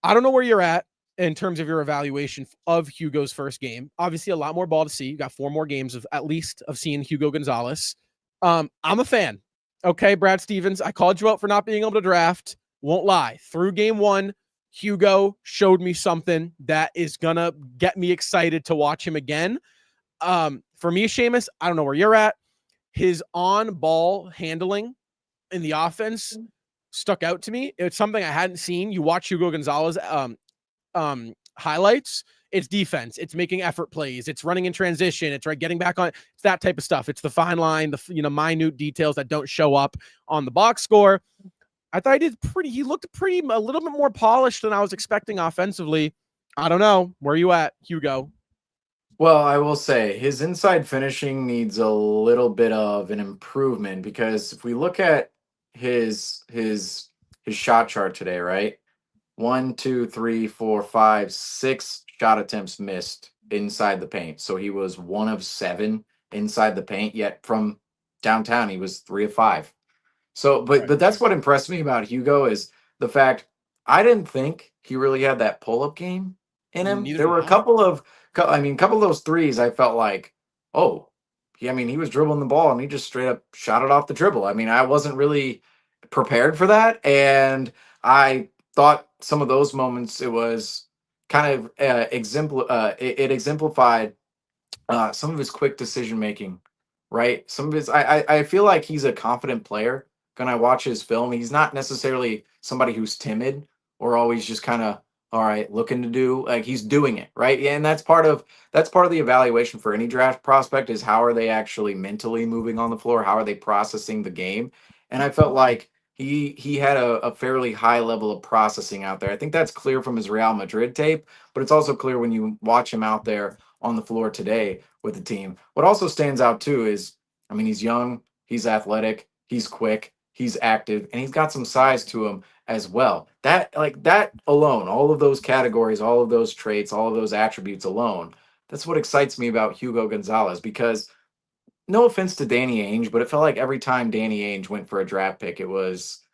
I don't know where you're at in terms of your evaluation of Hugo's first game. Obviously, a lot more ball to see. You got 4 more games of at least of seeing Hugo Gonzalez. I'm a fan. Okay, Brad Stevens, I called you out for not being able to draft. Won't lie. Through game 1, Hugo showed me something that is going to get me excited to watch him again. For me, Seamus, I don't know where you're at. His on-ball handling in the offense stuck out to me. It's something I hadn't seen. You watch Hugo Gonzalez highlights, it's defense, it's making effort plays, it's running in transition, it's right getting back on, it's that type of stuff. It's the fine line, the minute details that don't show up on the box score. I thought he looked a little bit more polished than I was expecting offensively. I don't know. Where are you at, Hugo?
Well, I will say his inside finishing needs a little bit of an improvement, because if we look at his shot chart today, right? 1, 2, 3, 4, 5, 6 shot attempts missed inside the paint. So he was 1 of 7 inside the paint, yet from downtown he was 3 of 5. So but that's what impressed me about Hugo is the fact I didn't think he really had that pull-up game in him. There were a couple of those threes I felt like, oh, he was dribbling the ball and he just straight up shot it off the dribble. I mean, I wasn't really prepared for that, and I thought some of those moments it was kind of it exemplified some of his quick decision making, right? Some of his I feel like he's a confident player. When I watch his film, he's not necessarily somebody who's timid or always just kind of all right looking to do, like he's doing it right. Yeah, and that's part of the evaluation for any draft prospect is how are they actually mentally moving on the floor, how are they processing the game. And I felt like he had a fairly high level of processing out there. I think that's clear from his Real Madrid tape, but it's also clear when you watch him out there on the floor today with the team. What also stands out too is, he's young, he's athletic, he's quick, he's active, and he's got some size to him as well. That alone, all of those categories, all of those traits, all of those attributes alone, that's what excites me about Hugo Gonzalez, because no offense to Danny Ainge, but it felt like every time Danny Ainge went for a draft pick, it's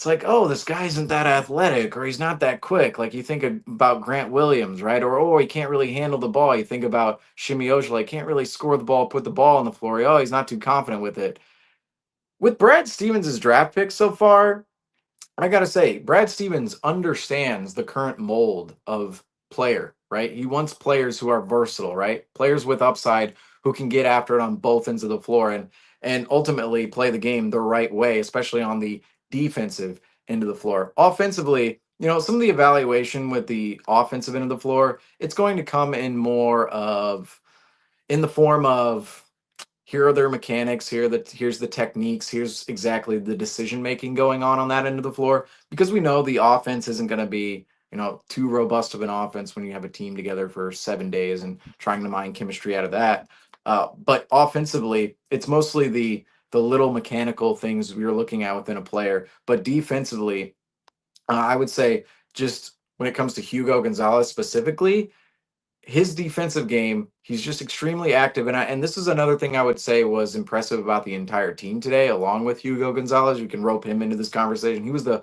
like, oh, this guy isn't that athletic or he's not that quick. Like you think about Grant Williams, right? Or, oh, he can't really handle the ball. You think about Shimi Ojale, can't really score the ball, put the ball on the floor. Oh, he's not too confident with it. With Brad Stevens' draft pick so far, I got to say, Brad Stevens understands the current mold of player, right? He wants players who are versatile, right? Players with upside who can get after it on both ends of the floor and ultimately play the game the right way, especially on the defensive end of the floor. Offensively, some of the evaluation with the offensive end of the floor, it's going to come in more of in the form of here are their mechanics, here's the techniques, here's exactly the decision making going on that end of the floor, because we know the offense isn't going to be, too robust of an offense when you have a team together for 7 days and trying to mine chemistry out of that. But offensively, it's mostly the little mechanical things we are looking at within a player. But defensively, I would say, just when it comes to Hugo Gonzalez specifically, his defensive game, he's just extremely active. And this is another thing I would say was impressive about the entire team today, along with Hugo Gonzalez. You can rope him into this conversation. He was the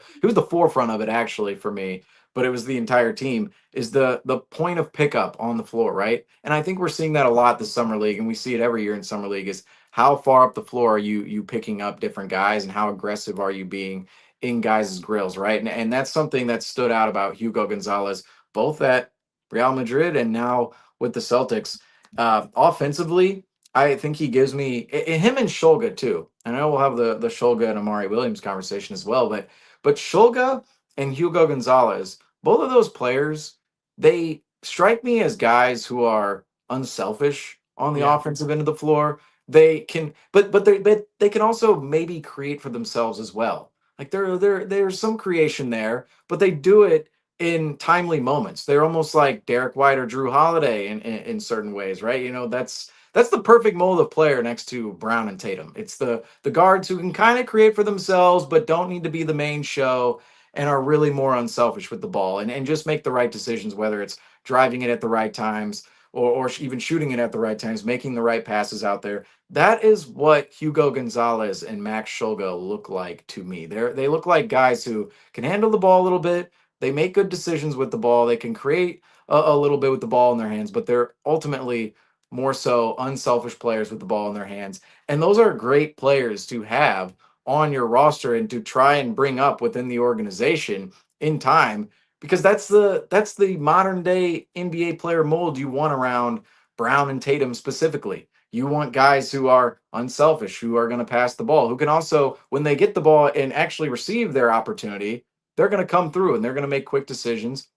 forefront of it actually for me, but it was the entire team, is the point of pickup on the floor, right? And I think we're seeing that a lot this summer league, and we see it every year in summer league, is how far up the floor are you picking up different guys, and how aggressive are you being in guys' grills, right? And that's something that stood out about Hugo Gonzalez, both at Real Madrid and now with the Celtics. Offensively, I think he gives me him and Shulga too. I know we'll have the Shulga and Amari Williams conversation as well, but Shulga and Hugo Gonzalez, both of those players, they strike me as guys who are unselfish on the
Yeah.
offensive end of the floor. They can, but they can also maybe create for themselves as well. Like there's some creation there, but they do it in timely moments. They're almost like Derek White or Drew Holiday in certain ways, right? That's the perfect mold of player next to Brown and Tatum. It's the guards who can kind of create for themselves, but don't need to be the main show, and are really more unselfish with the ball, and just make the right decisions, whether it's driving it at the right times, or even shooting it at the right times, making the right passes out there. That is what Hugo Gonzalez and Max Shulga look like to me. They look like guys who can handle the ball a little bit. They make good decisions with the ball. They can create a little bit with the ball in their hands, but they're ultimately more so unselfish players with the ball in their hands. And those are great players to have on your roster and to try and bring up within the organization in time, because that's the modern day NBA player mold you want around Brown and Tatum specifically. You want guys who are unselfish, who are going to pass the ball, who can also, when they get the ball and actually receive their opportunity, they're going to come through and they're going to make quick decisions,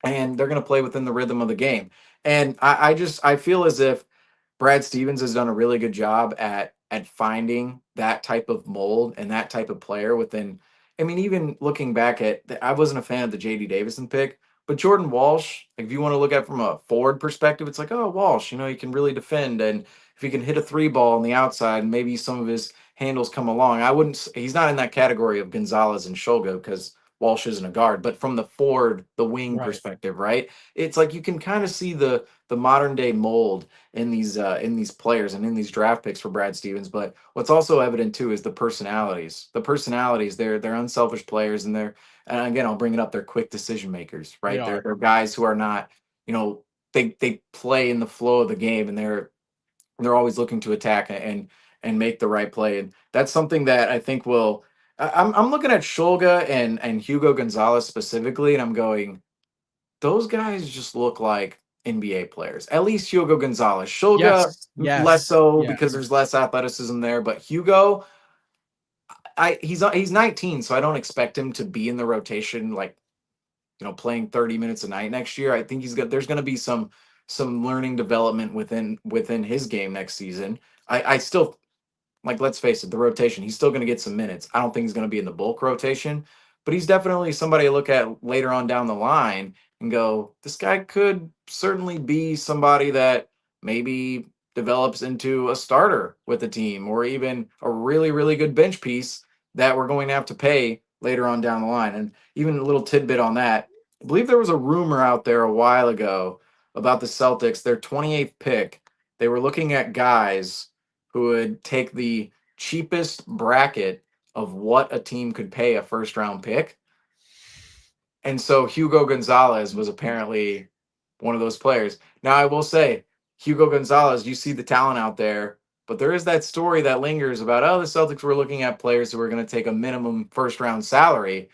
and they're going to play within the rhythm of the game. And I feel as if Brad Stevens has done a really good job at finding that type of mold and that type of player within. I mean, even looking back I wasn't a fan of the JD Davidson pick, but Jordan Walsh, like if you want to look at it from a forward perspective, it's like, oh, Walsh, he can really defend, and if he can hit a three ball on the outside, maybe some of his handles come along. He's not in that category of Gonzalez and Shulga, because Walsh isn't a guard, but from the forward, the wing
Right.
perspective, right? It's like you can kind of see the modern day mold in these players and in these draft picks for Brad Stevens. But what's also evident too is the personalities. The personalities, they're unselfish players, and again, I'll bring it up, they're quick decision makers,
They
right?
are.
They're guys who are not, they play in the flow of the game, and they're always looking to attack and make the right play. And that's something that I think will. I'm looking at Shulga and Hugo Gonzalez specifically, and I'm going, those guys just look like NBA players. At least Hugo Gonzalez. Shulga
Yes.
less
Yes.
so, because
Yes.
there's less athleticism there. But Hugo, he's 19, so I don't expect him to be in the rotation, like, playing 30 minutes a night next year. I think there's going to be some learning development within his game next season. I still, like, let's face it, the rotation, he's still going to get some minutes. I don't think he's going to be in the bulk rotation, but he's definitely somebody to look at later on down the line and go, this guy could certainly be somebody that maybe develops into a starter with the team, or even a really, really good bench piece that we're going to have to pay later on down the line. And even a little tidbit on that, I believe there was a rumor out there a while ago about the Celtics, their 28th pick. They were looking at guys who would take the cheapest bracket of what a team could pay a first round pick. And so Hugo Gonzalez was apparently one of those players. Now, I will say, Hugo Gonzalez, you see the talent out there, but there is that story that lingers about, oh, the Celtics were looking at players who were going to take a minimum first round salary.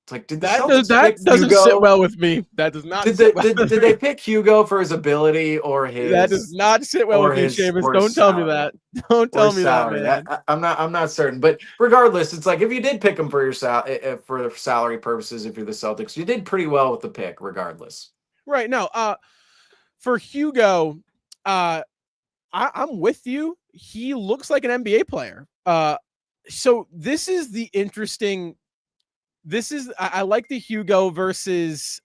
It's like, did the Celtics
That
pick
doesn't sit
Hugo?
well with me. That does not
Did
sit
they
well
did,
with
did
me.
they pick Hugo for his ability, or
That does
his
not sit well with
or
me,
his
Seamus.
or his
Don't tell me
salary?
that. Don't
Or
tell
his
me that,
salary.
man.
I'm not certain, but regardless, it's like, if you did pick him for your for the salary purposes, if you're the Celtics, you did pretty well with the pick, regardless.
Right. No, for Hugo, uh, I'm with you. He looks like an NBA player. So this is the interesting. I like the Hugo versus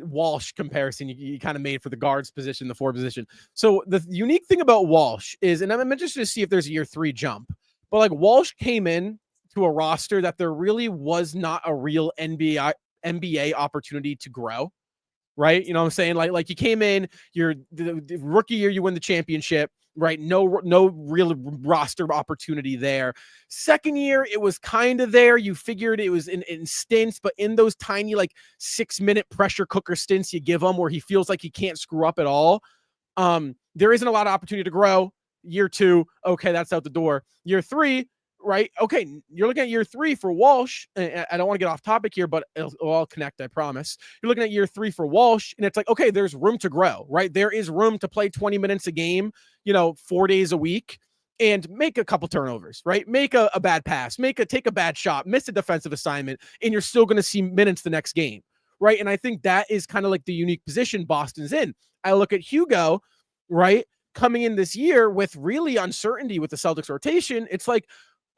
Walsh comparison you kind of made for the guards position, the forward position. So the unique thing about Walsh is, and I'm interested to see if there's a year 3 jump, but like Walsh came in to a roster that there really was not a real NBA opportunity to grow. Right. You know what I'm saying? Like you came in, you're the rookie year, you win the championship, right? No real roster opportunity there. Second year, it was kind of there. You figured it was in stints, but in those tiny, like 6-minute pressure cooker stints you give him where he feels like he can't screw up at all. There isn't a lot of opportunity to grow. Year 2, okay, that's out the door. Year 3, right? Okay, you're looking at year 3 for Walsh. I don't want to get off topic here, but it'll all connect, I promise. You're looking at year 3 for Walsh, and it's like, okay, there's room to grow, right? There is room to play 20 minutes a game, 4 days a week, and make a couple turnovers, right? Make a bad pass, take a bad shot, miss a defensive assignment, and you're still going to see minutes the next game, right? And I think that is kind of like the unique position Boston's in. I look at Hugo, right, coming in this year with really uncertainty with the Celtics rotation. It's like,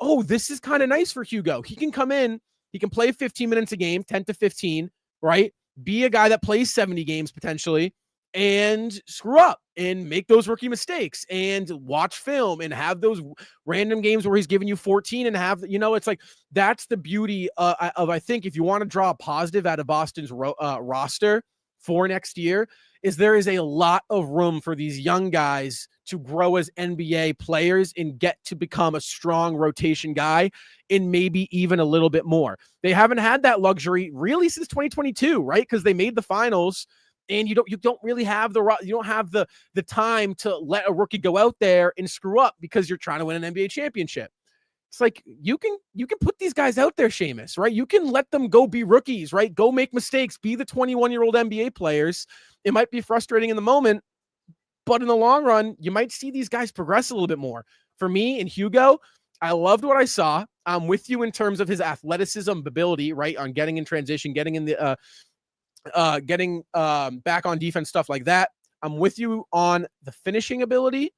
oh, this is kind of nice for Hugo. He can come in, he can play 15 minutes a game, 10 to 15, right? Be a guy that plays 70 games potentially and screw up and make those rookie mistakes and watch film and have those random games where he's giving you 14 and have, it's like, that's the beauty of, I think, if you want to draw a positive out of Boston's roster for next year, is there is a lot of room for these young guys to grow as NBA players and get to become a strong rotation guy and maybe even a little bit more. They haven't had that luxury really since 2022, right? Because they made the finals and you don't really have the time to let a rookie go out there and screw up because you're trying to win an NBA championship. It's like you can put these guys out there, Seamus, right? You can let them go be rookies, right? Go make mistakes, be the 21-year-old NBA players. It might be frustrating in the moment, but in the long run, you might see these guys progress a little bit more. For me and Hugo, I loved what I saw. I'm with you in terms of his athleticism ability, right? On getting in transition, getting in the getting back on defense, stuff like that. I'm with you on the finishing ability.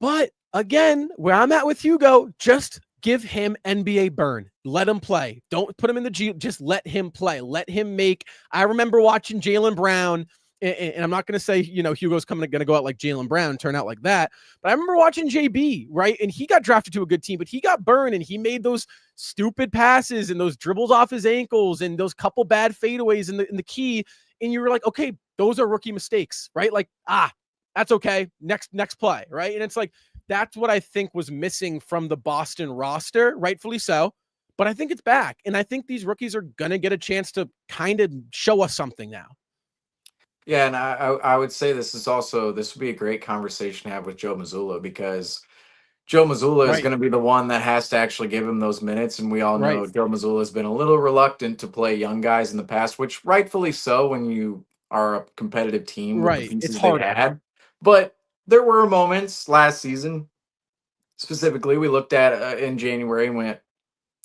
But again, where I'm at with Hugo, just give him NBA burn. Let him play. Don't put him in the G. Just let him play. Let him make. I remember watching Jaylen Brown, and I'm not going to say, Hugo's going to go out like Jaylen Brown, turn out like that. But I remember watching JB, right? And he got drafted to a good team, but he got burned and he made those stupid passes and those dribbles off his ankles and those couple bad fadeaways in the key. And you were like, okay, those are rookie mistakes, right? Like, that's okay. Next play, right? And it's like, that's what I think was missing from the Boston roster, rightfully so. But I think it's back. And I think these rookies are going to get a chance to kind of show us something now.
Yeah, and I would say this would be a great conversation to have with Joe Mazzulla, because Joe Mazzulla is going to be the one that has to actually give him those minutes. And we all know Joe Mazzulla has been a little reluctant to play young guys in the past, which rightfully so when you are a competitive team with the pieces they had. But there were moments last season, specifically, we looked at in January and went,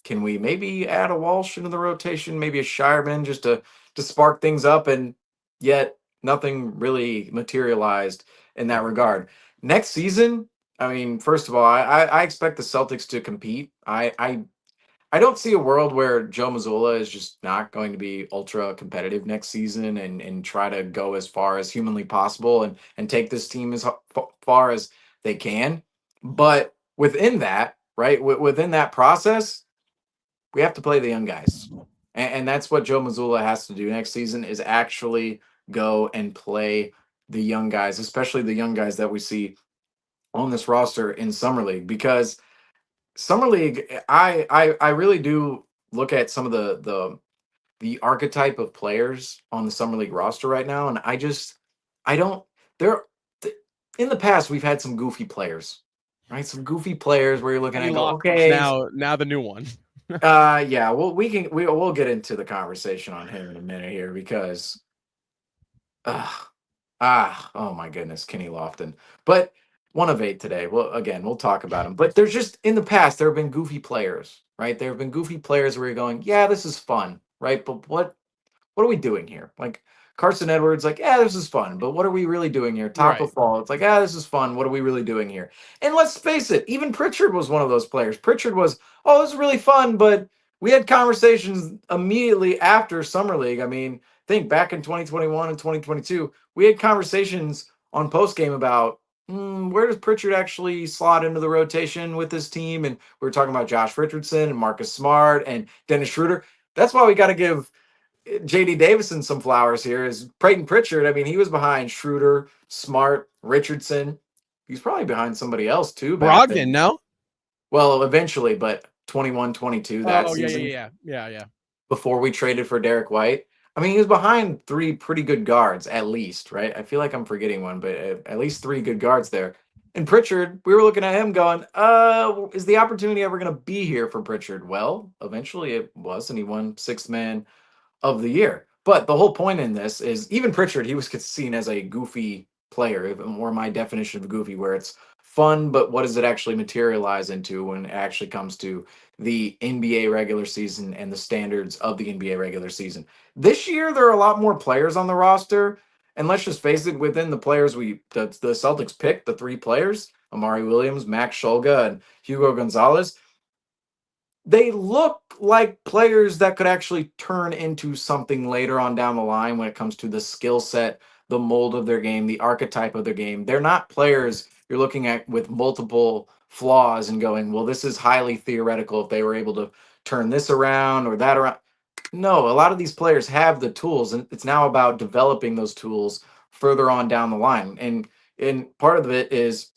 can we maybe add a Walsh into the rotation, maybe a Shireman just to spark things up? And yet nothing really materialized in that regard. Next season, I mean, first of all, I expect the Celtics to compete. I don't see a world where Joe Mazzulla is just not going to be ultra competitive next season and try to go as far as humanly possible and take this team as far as they can. But within that, right, within that process, we have to play the young guys. And that's what Joe Mazzulla has to do next season, is actually go and play the young guys, especially the young guys that we see on this roster in Summer League. Because Summer League, I really do look at some of the archetype of players on the Summer League roster right now, and in the past we've had some goofy players, right? Some goofy players where you're looking at okay,
now the new one.
Yeah, well, we'll get into the conversation on him in a minute here, because oh my goodness, Kenny Lofton. But 1 of 8 today. Well, again, we'll talk about him. But there's just, in the past, there have been goofy players, right? There have been goofy players where you're going, yeah, this is fun, right? But what are we doing here? Like, Carson Edwards, like, yeah, this is fun, but what are we really doing here? Taco
Right.
Fall, it's like, ah, this is fun. What are we really doing here? And let's face it, even Pritchard was one of those players. Pritchard was, oh, this is really fun, but we had conversations immediately after Summer League. I mean, think back in 2021 and 2022, we had conversations on postgame about where does Pritchard actually slot into the rotation with this team? And we were talking about Josh Richardson and Marcus Smart and Dennis Schroeder. That's why we got to give JD Davidson some flowers here. Is Peyton Pritchard. I mean, he was behind Schroeder, Smart, Richardson. He's probably behind somebody else too back
Brogdon,
then.
no?
Well, eventually, but 21, 22 that
Oh,
season
yeah.
before we traded for Derek White. I mean, he was behind three pretty good guards at least, right? I feel like I'm forgetting one, but at least three good guards there. And Pritchard, we were looking at him going, is the opportunity ever going to be here for Pritchard? Well, eventually it was, and he won sixth man of the year. But the whole point in this is even Pritchard, he was seen as a goofy player, even more my definition of goofy, where it's fun, but what does it actually materialize into when it actually comes to the NBA regular season and the standards of the NBA regular season? This year, there are a lot more players on the roster. And let's just face it, within the players the Celtics picked, the three players, Amari Williams, Max Shulga, and Hugo Gonzalez, they look like players that could actually turn into something later on down the line when it comes to the skill set, the mold of their game, the archetype of their game. They're not players you're looking at with multiple flaws and going, well, this is highly theoretical if they were able to turn this around or that around. No, a lot of these players have the tools, and it's now about developing those tools further on down the line. And part of it is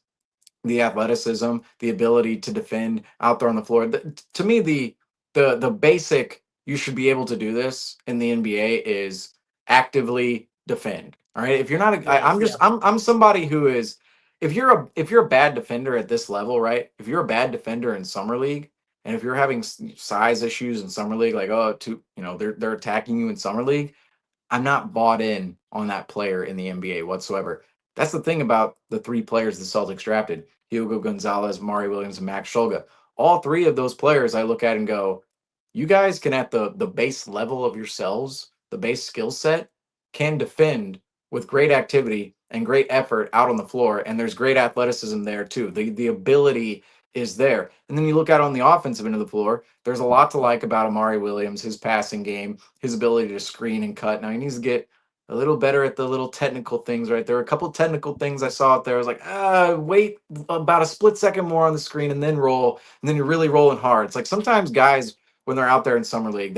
the athleticism, the ability to defend out there on the floor. To me, the basic you should be able to do this in the NBA is actively defend. All right. If you're not, I'm just I'm somebody who is. If you're a bad defender at this level, right? If you're a bad defender in summer league, and if you're having size issues in summer league, like they're attacking you in summer league, I'm not bought in on that player in the NBA whatsoever. That's the thing about the three players the Celtics drafted: Hugo Gonzalez, Mari Williams, and Max Shulga. All three of those players I look at and go, you guys can at the base level of yourselves, the base skill set, can defend with great activity and great effort out on the floor. And there's great athleticism there too. The ability is there. And then you look out on the offensive end of the floor, there's a lot to like about Amari Williams, his passing game, his ability to screen and cut. Now he needs to get a little better at the little technical things, right? There were a couple technical things I saw out there. I was like, wait about a split second more on the screen and then roll. And then you're really rolling hard. It's like sometimes guys, when they're out there in summer league,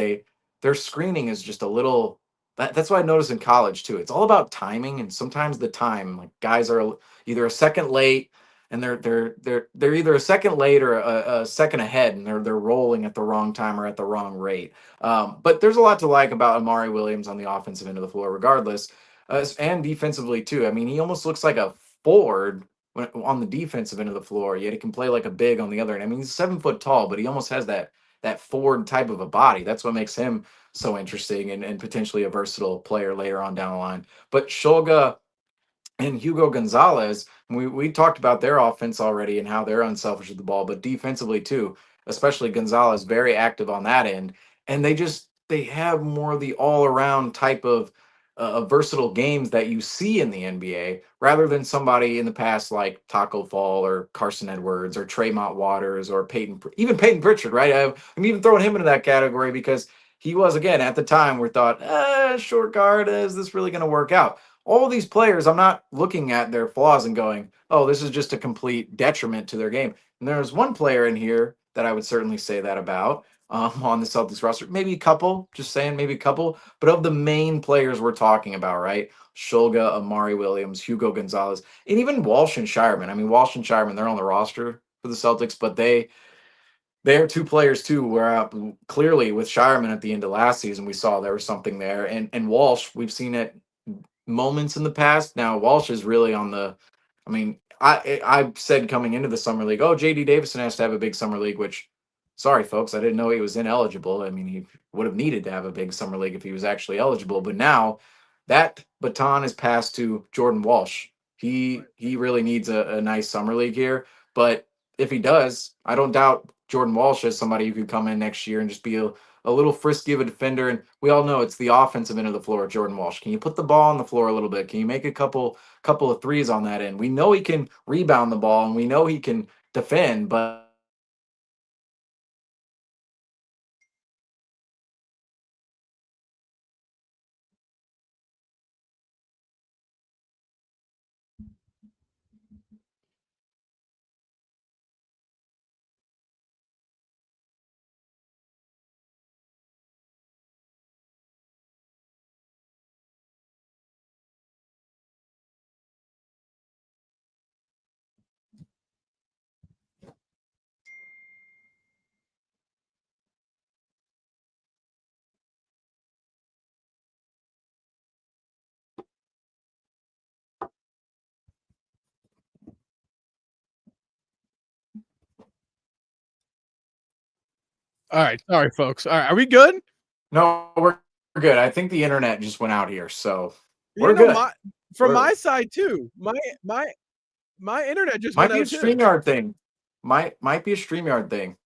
their screening is just a little. That's what I noticed in college too. It's all about timing, and sometimes the time, like guys are either a second late, and they're either a second late or a second ahead, and they're rolling at the wrong time or at the wrong rate. But there's a lot to like about Amari Williams on the offensive end of the floor, regardless, and defensively too. I mean, he almost looks like a forward on the defensive end of the floor. Yet he can play like a big on the other end. I mean, he's 7 foot tall, but he almost has that forward type of a body. That's what makes him so interesting and potentially a versatile player later on down the line. But Shulga and Hugo Gonzalez, we talked about their offense already and how they're unselfish with the ball, but defensively too, especially Gonzalez, very active on that end. And they have more of the all around type of versatile games that you see in the NBA, rather than somebody in the past like Taco Fall or Carson Edwards or Tremont Waters or even Peyton Pritchard, right? I'm even throwing him into that category because he was, again, at the time, we thought, short guard, is this really going to work out? All these players, I'm not looking at their flaws and going, oh, this is just a complete detriment to their game. And there's one player in here that I would certainly say that about on the Celtics roster. Maybe a couple, just saying, maybe a couple. But of the main players we're talking about, right? Shulga, Amari Williams, Hugo Gonzalez, and even Walsh and Shireman. I mean, Walsh and Shireman, they're on the roster for the Celtics, but they're two players too where clearly with Shireman at the end of last season, we saw there was something there. And Walsh, we've seen it moments in the past. Now Walsh is really on the. I mean, I said coming into the summer league, oh, JD Davidson has to have a big summer league. Which, sorry folks, I didn't know he was ineligible. I mean, he would have needed to have a big summer league if he was actually eligible. But now that baton is passed to Jordan Walsh. He really needs a nice summer league here. But if he does, I don't doubt Jordan Walsh is somebody who could come in next year and just be a a little frisky of a defender, and we all know it's the offensive end of the floor, Jordan Walsh. Can you put the ball on the floor a little bit? Can you make a couple of threes on that end? We know he can rebound the ball, and we know he can defend, but
All right, sorry, folks. All right, are we good?
no, we're good. I think the internet just went out here, so
You
we're
know,
good.
my from
We're
my side too. My internet just
might
went
be a
out too.
StreamYard thing. Might be a StreamYard thing.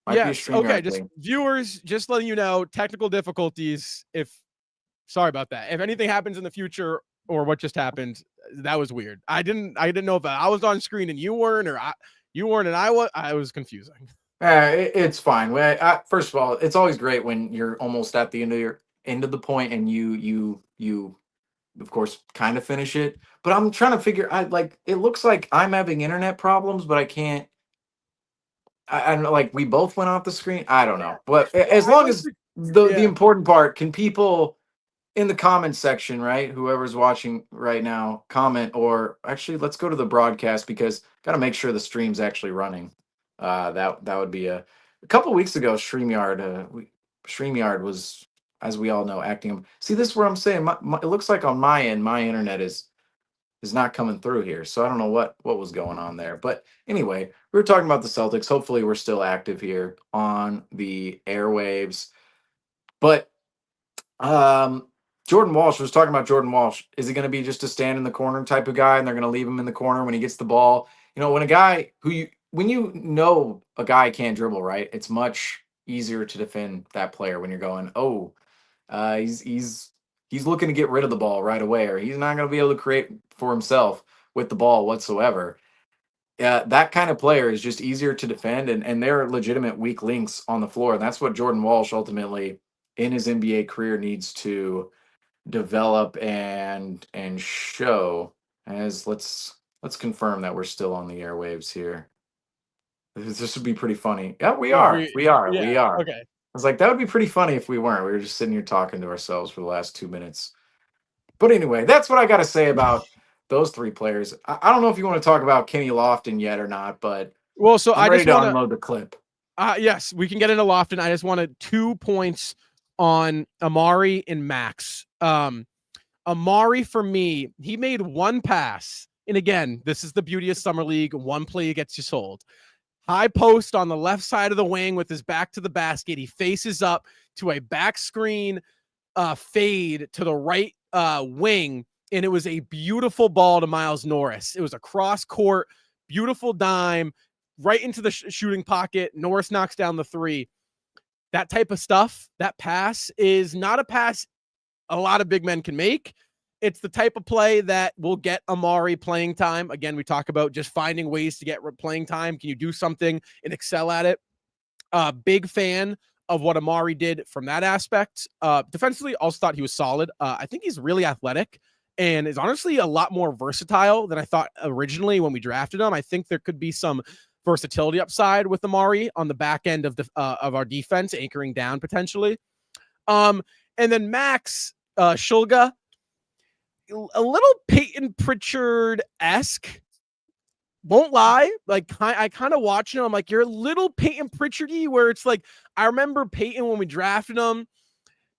Might be a
Yes. Okay.
StreamYard
Just
thing.
viewers, just letting you know, technical difficulties. If sorry about that. If anything happens in the future or what just happened, that was weird. I didn't know if I was on screen and you weren't, or you weren't and I was. I was confusing.
It's fine. First of all, it's always great when you're almost at the end of the point and you of course kind of finish it. But I'm trying to figure. I like it looks like I'm having internet problems, but I can't. I don't know. Like we both went off the screen. I don't
Yeah.
know. But
Well,
as
I
long
went
as
to
the
yeah.
important part, can people in the comments section, right? Whoever's watching right now, comment, or actually let's go to the broadcast because got to make sure the stream's actually running. That would be a couple weeks ago. StreamYard was, as we all know, acting. See, this is where I'm saying it looks like on my end, my internet is not coming through here. So I don't know what was going on there. But anyway, we were talking about the Celtics. Hopefully, we're still active here on the airwaves. But um, Jordan Walsh was talking about Jordan Walsh. Is he going to be just a stand in the corner type of guy, and they're going to leave him in the corner when he gets the ball? You know, when a guy when you know a guy can't dribble, right? It's much easier to defend that player when you're going, oh, he's looking to get rid of the ball right away, or he's not going to be able to create for himself with the ball whatsoever. That kind of player is just easier to defend, and they're legitimate weak links on the floor. And that's what Jordan Walsh ultimately in his NBA career needs to develop and show. As let's confirm that we're still on the airwaves here. This would be pretty funny. Yeah, we
If
are.
we
We are.
yeah.
We are.
Okay.
I was like, that would be pretty funny if we weren't. We were just sitting here talking to ourselves for the last 2 minutes. But anyway, that's what I got to say about those three players. I don't know if you want to talk about Kenny Lofton yet or not, but
Well, so
I'm
I
ready
just
to
want to.
unload the clip.
Yes, we can get into Lofton. I just wanted 2 points on Amari and Max. Amari, for me, he made one pass. And again, this is the beauty of Summer League. One play gets you sold. High post on the left side of the wing with his back to the basket. He faces up to a back screen fade to the right wing. And it was a beautiful ball to Miles Norris. It was a cross court, beautiful dime, right into the shooting pocket. Norris knocks down the three. That type of stuff, that pass is not a pass a lot of big men can make. It's the type of play that will get Amari playing time. Again, we talk about just finding ways to get playing time. Can you do something and excel at it? Big fan of what Amari did from that aspect. Defensively, also thought he was solid. I think he's really athletic and is honestly a lot more versatile than I thought originally when we drafted him. I think there could be some versatility upside with Amari on the back end of our defense, anchoring down potentially. And then Max Shulga, a little Peyton Pritchard-esque. Won't lie, like I kind of watching him. I'm like, you're a little Peyton Pritchard-y, where it's like I remember Peyton when we drafted him.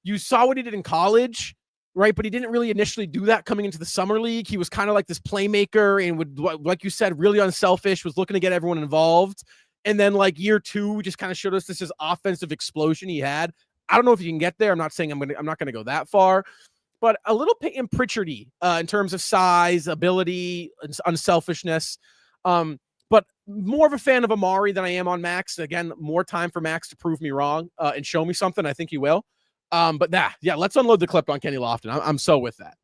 You saw what he did in college, right? But he didn't really initially do that coming into the summer league. He was kind of like this playmaker and would, like you said, really unselfish. Was looking to get everyone involved. And then like year 2 just kind of showed us this is offensive explosion he had. I don't know if you can get there. I'm not saying I'm not gonna go that far, but a little Peyton Pritchard-y in terms of size, ability, and unselfishness. But more of a fan of Amari than I am on Max. Again, more time for Max to prove me wrong and show me something. I think he will. But yeah, let's unload the clip on Kenny Lofton. I'm so with that.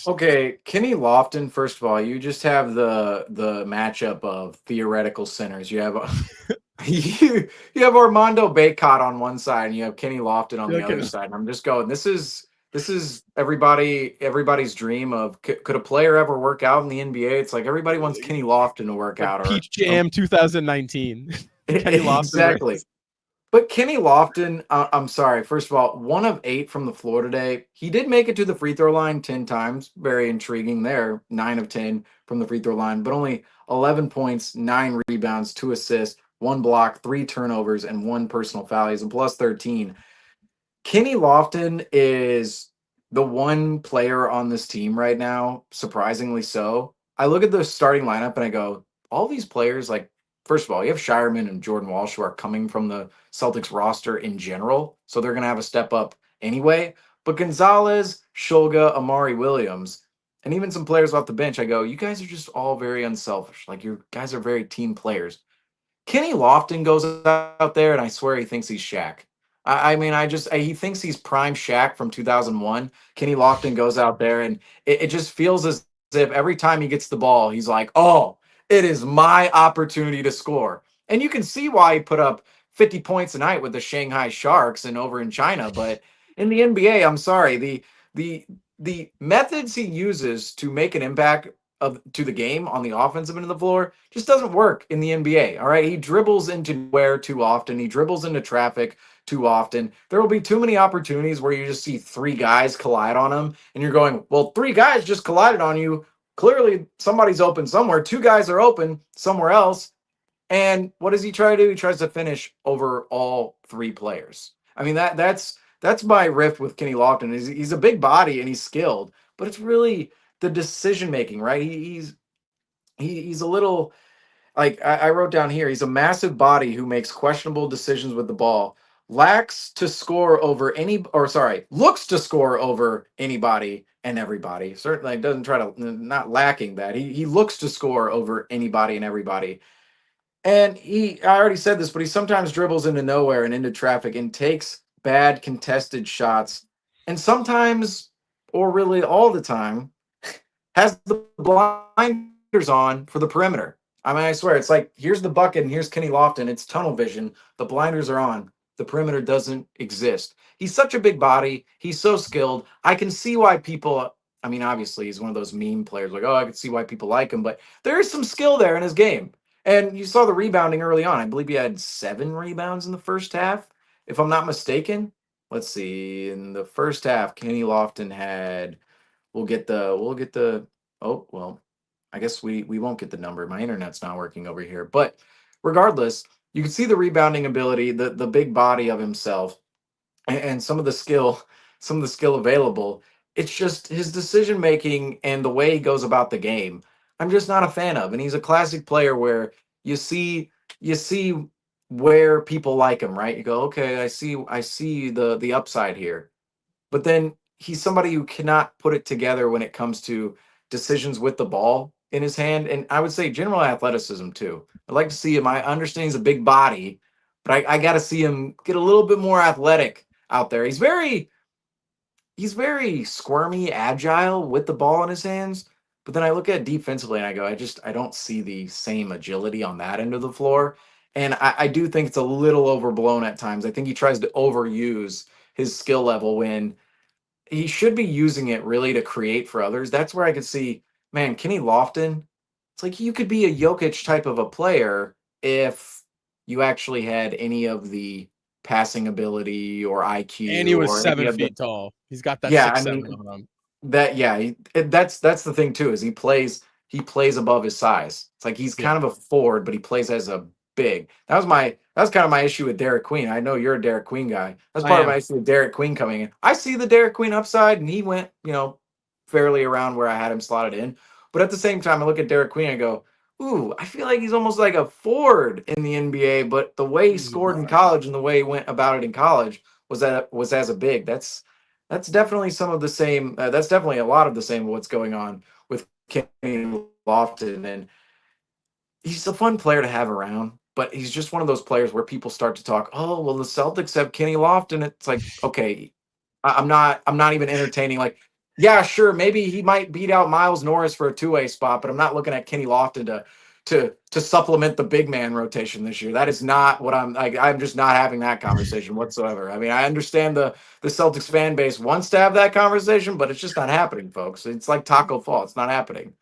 Okay, Kenny Lofton, first of all, you just have the matchup of theoretical sinners. You have you have Armando Bacot on one side, and you have Kenny Lofton on the other side. And I'm just going, this is everybody's dream of could a player ever work out in the NBA? It's like everybody wants Kenny Lofton to work out.
Peach Jam 2019.
Kenny Lofton exactly. Race. But Kenny Lofton, I'm sorry. First of all, 1 of 8 from the floor today. He did make it to the free throw line 10 times. Very intriguing there. 9 of 10 from the free throw line, but only 11 points, 9 rebounds, 2 assists, 1 block, 3 turnovers, and 1 personal foul. He's a plus 13. Kenny Lofton is the one player on this team right now, surprisingly so. I look at the starting lineup and I go, all these players, like, first of all, you have Shireman and Jordan Walsh who are coming from the Celtics roster in general, so they're going to have a step up anyway. But Gonzalez, Shulga, Amari Williams, and even some players off the bench, I go, you guys are just all very unselfish. Like, you guys are very team players. Kenny Lofton goes out there, and I swear he thinks he's Shaq. I mean, he thinks he's prime Shaq from 2001. Kenny Lofton goes out there, and it just feels as if every time he gets the ball, he's like, oh, it is my opportunity to score. And you can see why he put up 50 points a night with the Shanghai Sharks and over in China. But in the NBA, I'm sorry, the methods he uses to make an impact to the game on the offensive end of the floor just doesn't work in the NBA. All right. He dribbles into nowhere too often. He dribbles into traffic too often. There will be too many opportunities where you just see 3 guys collide on him and you're going, well, 3 guys just collided on you. Clearly somebody's open somewhere. 2 guys are open somewhere else. And what does he try to do? He tries to finish over all 3 players. I mean, that's my riff with Kenny Lofton. He's a big body and he's skilled, but it's really the decision making, right? He's a little, like I wrote down here, he's a massive body who makes questionable decisions with the ball, looks to score over anybody and everybody. Certainly doesn't try to, not lacking that. He looks to score over anybody and everybody. And I already said this, but he sometimes dribbles into nowhere and into traffic and takes bad contested shots. And sometimes, or really all the time, has the blinders on for the perimeter. I mean, I swear, it's like, here's the bucket and here's Kenny Lofton. It's tunnel vision. The blinders are on. The perimeter doesn't exist. He's such a big body. He's so skilled. I can see why people, I mean, obviously, he's one of those meme players. Like, oh, I can see why people like him. But there is some skill there in his game. And you saw the rebounding early on. I believe he had 7 rebounds in the first half, if I'm not mistaken. Let's see. In the first half, Kenny Lofton had, we'll get the, oh, well, I guess we won't get the number. My internet's not working over here. But regardless, you can see the rebounding ability, the big body of himself, and some of the skill available. It's just his decision making and the way he goes about the game, I'm just not a fan of. And he's a classic player where you see where people like him, right? You go, okay, I see the upside here. But then he's somebody who cannot put it together when it comes to decisions with the ball in his hand. And I would say general athleticism too. I'd like to see him. I understand he's a big body, but I got to see him get a little bit more athletic out there. He's very squirmy, agile with the ball in his hands. But then I look at defensively and I go, I don't see the same agility on that end of the floor. And I do think it's a little overblown at times. I think he tries to overuse his skill level when he should be using it really to create for others. That's where I could see, man, Kenny Lofton, it's like you could be a Jokic type of a player if you actually had any of the passing ability or IQ.
And he was 7 feet tall. He's got that 6'7" on him.
That's the thing too, is he plays above his size. It's like he's kind of a forward, but he plays as a big. That was kind of my issue with Derek Queen. I know you're a Derek Queen guy. That's part of my issue with Derek Queen coming in. I see the Derek Queen upside, and he went, fairly around where I had him slotted in. But at the same time, I look at Derek Queen and I go, ooh, I feel like he's almost like a forward in the NBA, but the way he scored in college and the way he went about it in college was as a big. That's definitely some of the same. That's definitely a lot of the same of what's going on with Kenny Lofton. And he's a fun player to have around, but he's just one of those players where people start to talk, oh, well, the Celtics have Kenny Lofton. It's like, okay, I'm not even entertaining. Like, yeah, sure, maybe he might beat out Miles Norris for a two-way spot, but I'm not looking at Kenny Lofton to supplement the big man rotation this year. That is not what I'm like. I'm just not having that conversation whatsoever. I mean, I understand the Celtics fan base wants to have that conversation, but it's just not happening, folks. It's like Taco Fall. It's not happening.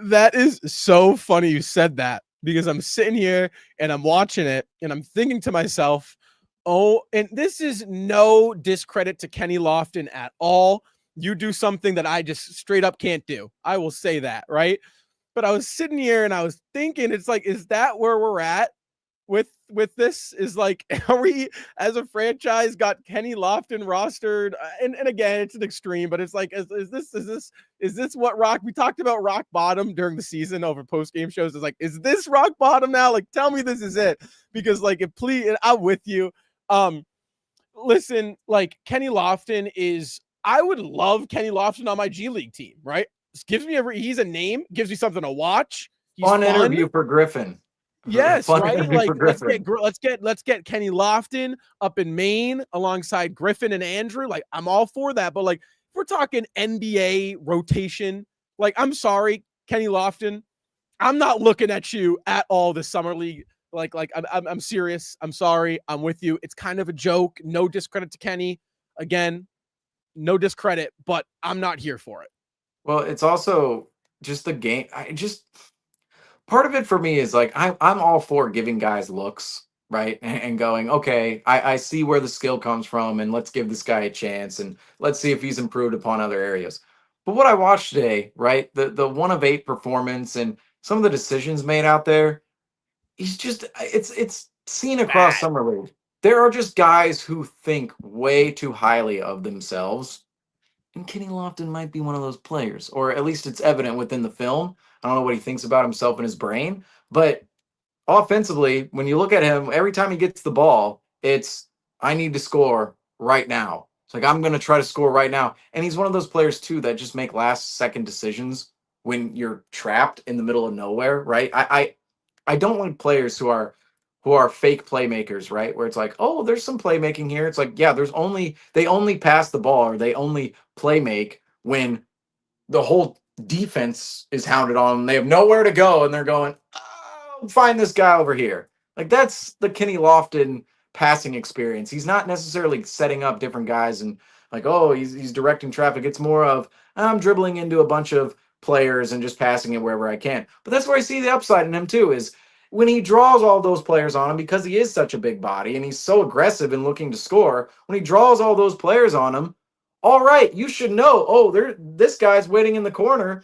That is so funny you said that, because I'm sitting here and I'm watching it and I'm thinking to myself, oh, and this is no discredit to Kenny Lofton at all. You do something that I just straight up can't do. I will say that, right? But I was sitting here and I was thinking, it's like, is that where we're at with this? Is like, are we as a franchise got Kenny Lofton rostered? And again, it's an extreme, but it's like, is this what rock? We talked about rock bottom during the season over post game shows. It's like, is this rock bottom now? Like, tell me this is it, because like, if please, I'm with you. Listen, like Kenny Lofton is. I would love Kenny Lofton on my G League team, right? This gives me he's a name, gives me something to watch. He's
Fun
fun.
interview for Griffin.
Yes,
Fun
right.
interview
Like
for Griffin.
let's get Kenny Lofton up in Maine alongside Griffin and Andrew. Like, I'm all for that, but like, if we're talking NBA rotation, like, I'm sorry, Kenny Lofton, I'm not looking at you at all this summer league. Like I'm serious. I'm sorry. I'm with you. It's kind of a joke. No discredit to Kenny. Again, no discredit, but I'm not here for it.
Well, it's also just the game. I just part of it for me is like I'm all for giving guys looks, right? And going, okay, I see where the skill comes from, and let's give this guy a chance and let's see if he's improved upon other areas. But what I watched today, right? The 1 of 8 performance and some of the decisions made out there, he's just it's seen across
Bad.
summer league. There are just guys who think way too highly of themselves, and Kenny Lofton might be one of those players, or at least it's evident within the film. I don't know what he thinks about himself in his brain, but offensively, when you look at him, every time he gets the ball, it's I need to score right now. It's like I'm going to try to score right now. And he's one of those players too that just make last second decisions when you're trapped in the middle of nowhere, right? I don't like players who are fake playmakers, right? Where it's like, oh, there's some playmaking here. It's like, yeah, they only pass the ball or they only play make when the whole defense is hounded on them. They have nowhere to go, and they're going, oh, find this guy over here. Like, that's the Kenny Lofton passing experience. He's not necessarily setting up different guys and like, oh, he's directing traffic. It's more of I'm dribbling into a bunch of players and just passing it wherever I can. But that's where I see the upside in him too, is when he draws all those players on him because he is such a big body and he's so aggressive and looking to score. When he draws all those players on him, all right, you should know, oh, this guy's waiting in the corner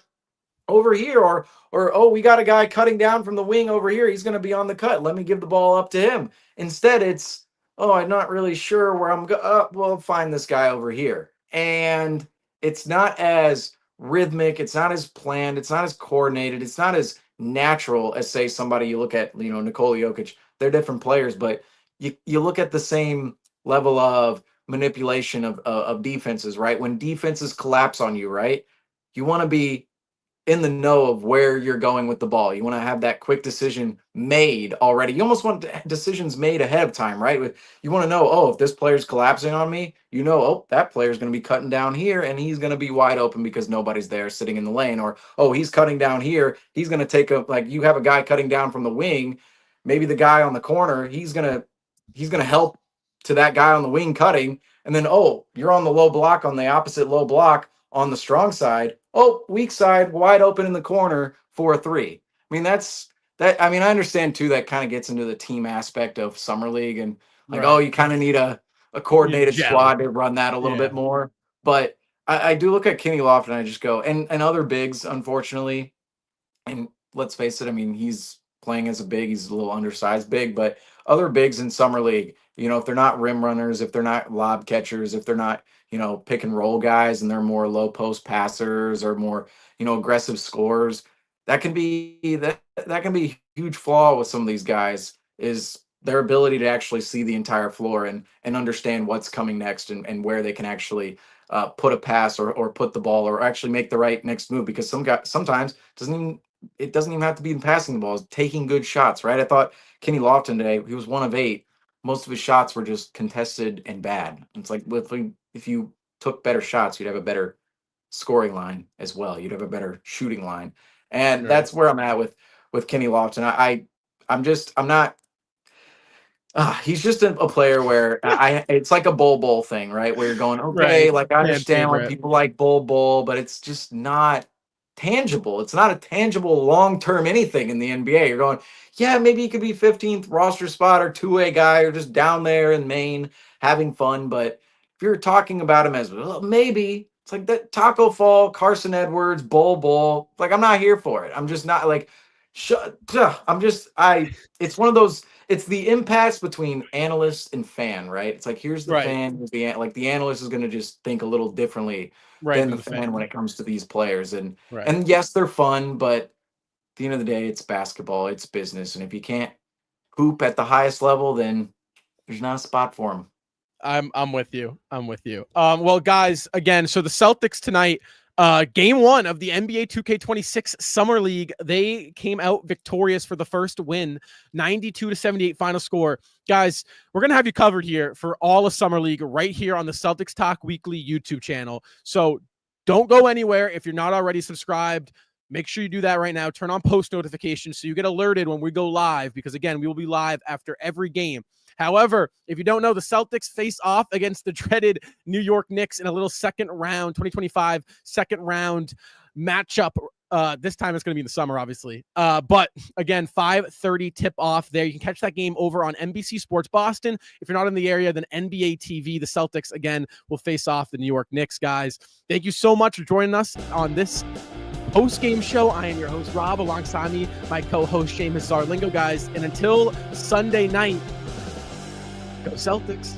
over here, or oh, we got a guy cutting down from the wing over here. He's going to be on the cut. Let me give the ball up to him. Instead, it's oh, I'm not really sure where I'm going. Well, find this guy over here, and it's not as rhythmic. It's not as planned. It's not as coordinated. It's not as natural as say somebody you look at, Nikola Jokic. They're different players, but you look at the same level of manipulation of defenses, right? When defenses collapse on you, right? You want to be in the know of where you're going with the ball. You want to have that quick decision made already. You almost want decisions made ahead of time, right? You want to know, oh, if this player's collapsing on me, oh, that player's going to be cutting down here and he's going to be wide open because nobody's there sitting in the lane. Or, oh, he's cutting down here. He's going to take like you have a guy cutting down from the wing. Maybe the guy on the corner, he's gonna help to that guy on the wing cutting. And then, oh, you're on the low block on the opposite low block on the strong side. Oh, weak side, wide open in the corner for a 3. I mean, that's that. I mean, I understand too that kind of gets into the team aspect of summer league and like, oh,
Right.
you kind of need a
You
coordinated
gel.
squad to run that a little
Yeah.
bit more. But I do look at Kenny Lofton and I just go, and other bigs, unfortunately, and let's face it, I mean, he's playing as a big, he's a little undersized big, but other bigs in summer league, if they're not rim runners, if they're not lob catchers, if they're not, pick and roll guys and they're more low post passers or more, aggressive scorers, that can be a huge flaw with some of these guys is their ability to actually see the entire floor and understand what's coming next and where they can actually put a pass or put the ball or actually make the right next move because sometimes it doesn't even it doesn't even have to be in passing the ball, it's taking good shots, right? I thought Kenny Lofton today, he was 1 of 8. Most of his shots were just contested and bad. It's like if you took better shots, you'd have a better scoring line as well. You'd have a better shooting line. And
Right.
that's where I'm at with Kenny Lofton. I'm not he's just a player where it's like a Bol thing, right? Where you're going, okay,
Right.
like I
Fan
understand why
favorite.
people like Bol, but it's just not tangible. It's not a tangible long-term anything in the NBA. You're going, yeah, maybe he could be 15th roster spot or two-way guy or just down there in Maine having fun. But if you're talking about him as well, maybe it's like that Taco Fall, Carson Edwards, Bol. Like I'm not here for it. I'm just not like. It's one of those. It's the impasse between analyst and fan, right? It's like here's the
Right.
fan, like the analyst is going to just think a little differently
Right.
than
Than
the
the
fan when
fan.
it comes to these players. And
Right.
yes, they're fun, but at the end of the day, it's basketball, it's business, and if you can't hoop at the highest level, then there's not a spot for them.
I'm with you. I'm with you. Well, guys, again, so the Celtics tonight, game 1 of the NBA 2K26 Summer League, they came out victorious for the first win, 92-78 final score. Guys, we're gonna have you covered here for all of Summer League right here on the Celtics Talk Weekly YouTube channel. So don't go anywhere if you're not already subscribed. Make sure you do that right now. Turn on post notifications so you get alerted when we go live, because again, we will be live after every game. However, if you don't know, the Celtics face off against the dreaded New York Knicks in a little second round, 2025 second round matchup. This time it's going to be in the summer, obviously. But again, 5:30 tip off there. You can catch that game over on NBC Sports Boston. If you're not in the area, then NBA TV. The Celtics, again, will face off the New York Knicks, guys. Thank you so much for joining us on this post-game show. I am your host, Rob, alongside me, my co-host, Seamus Zarlingo, guys. And until Sunday night, go Celtics.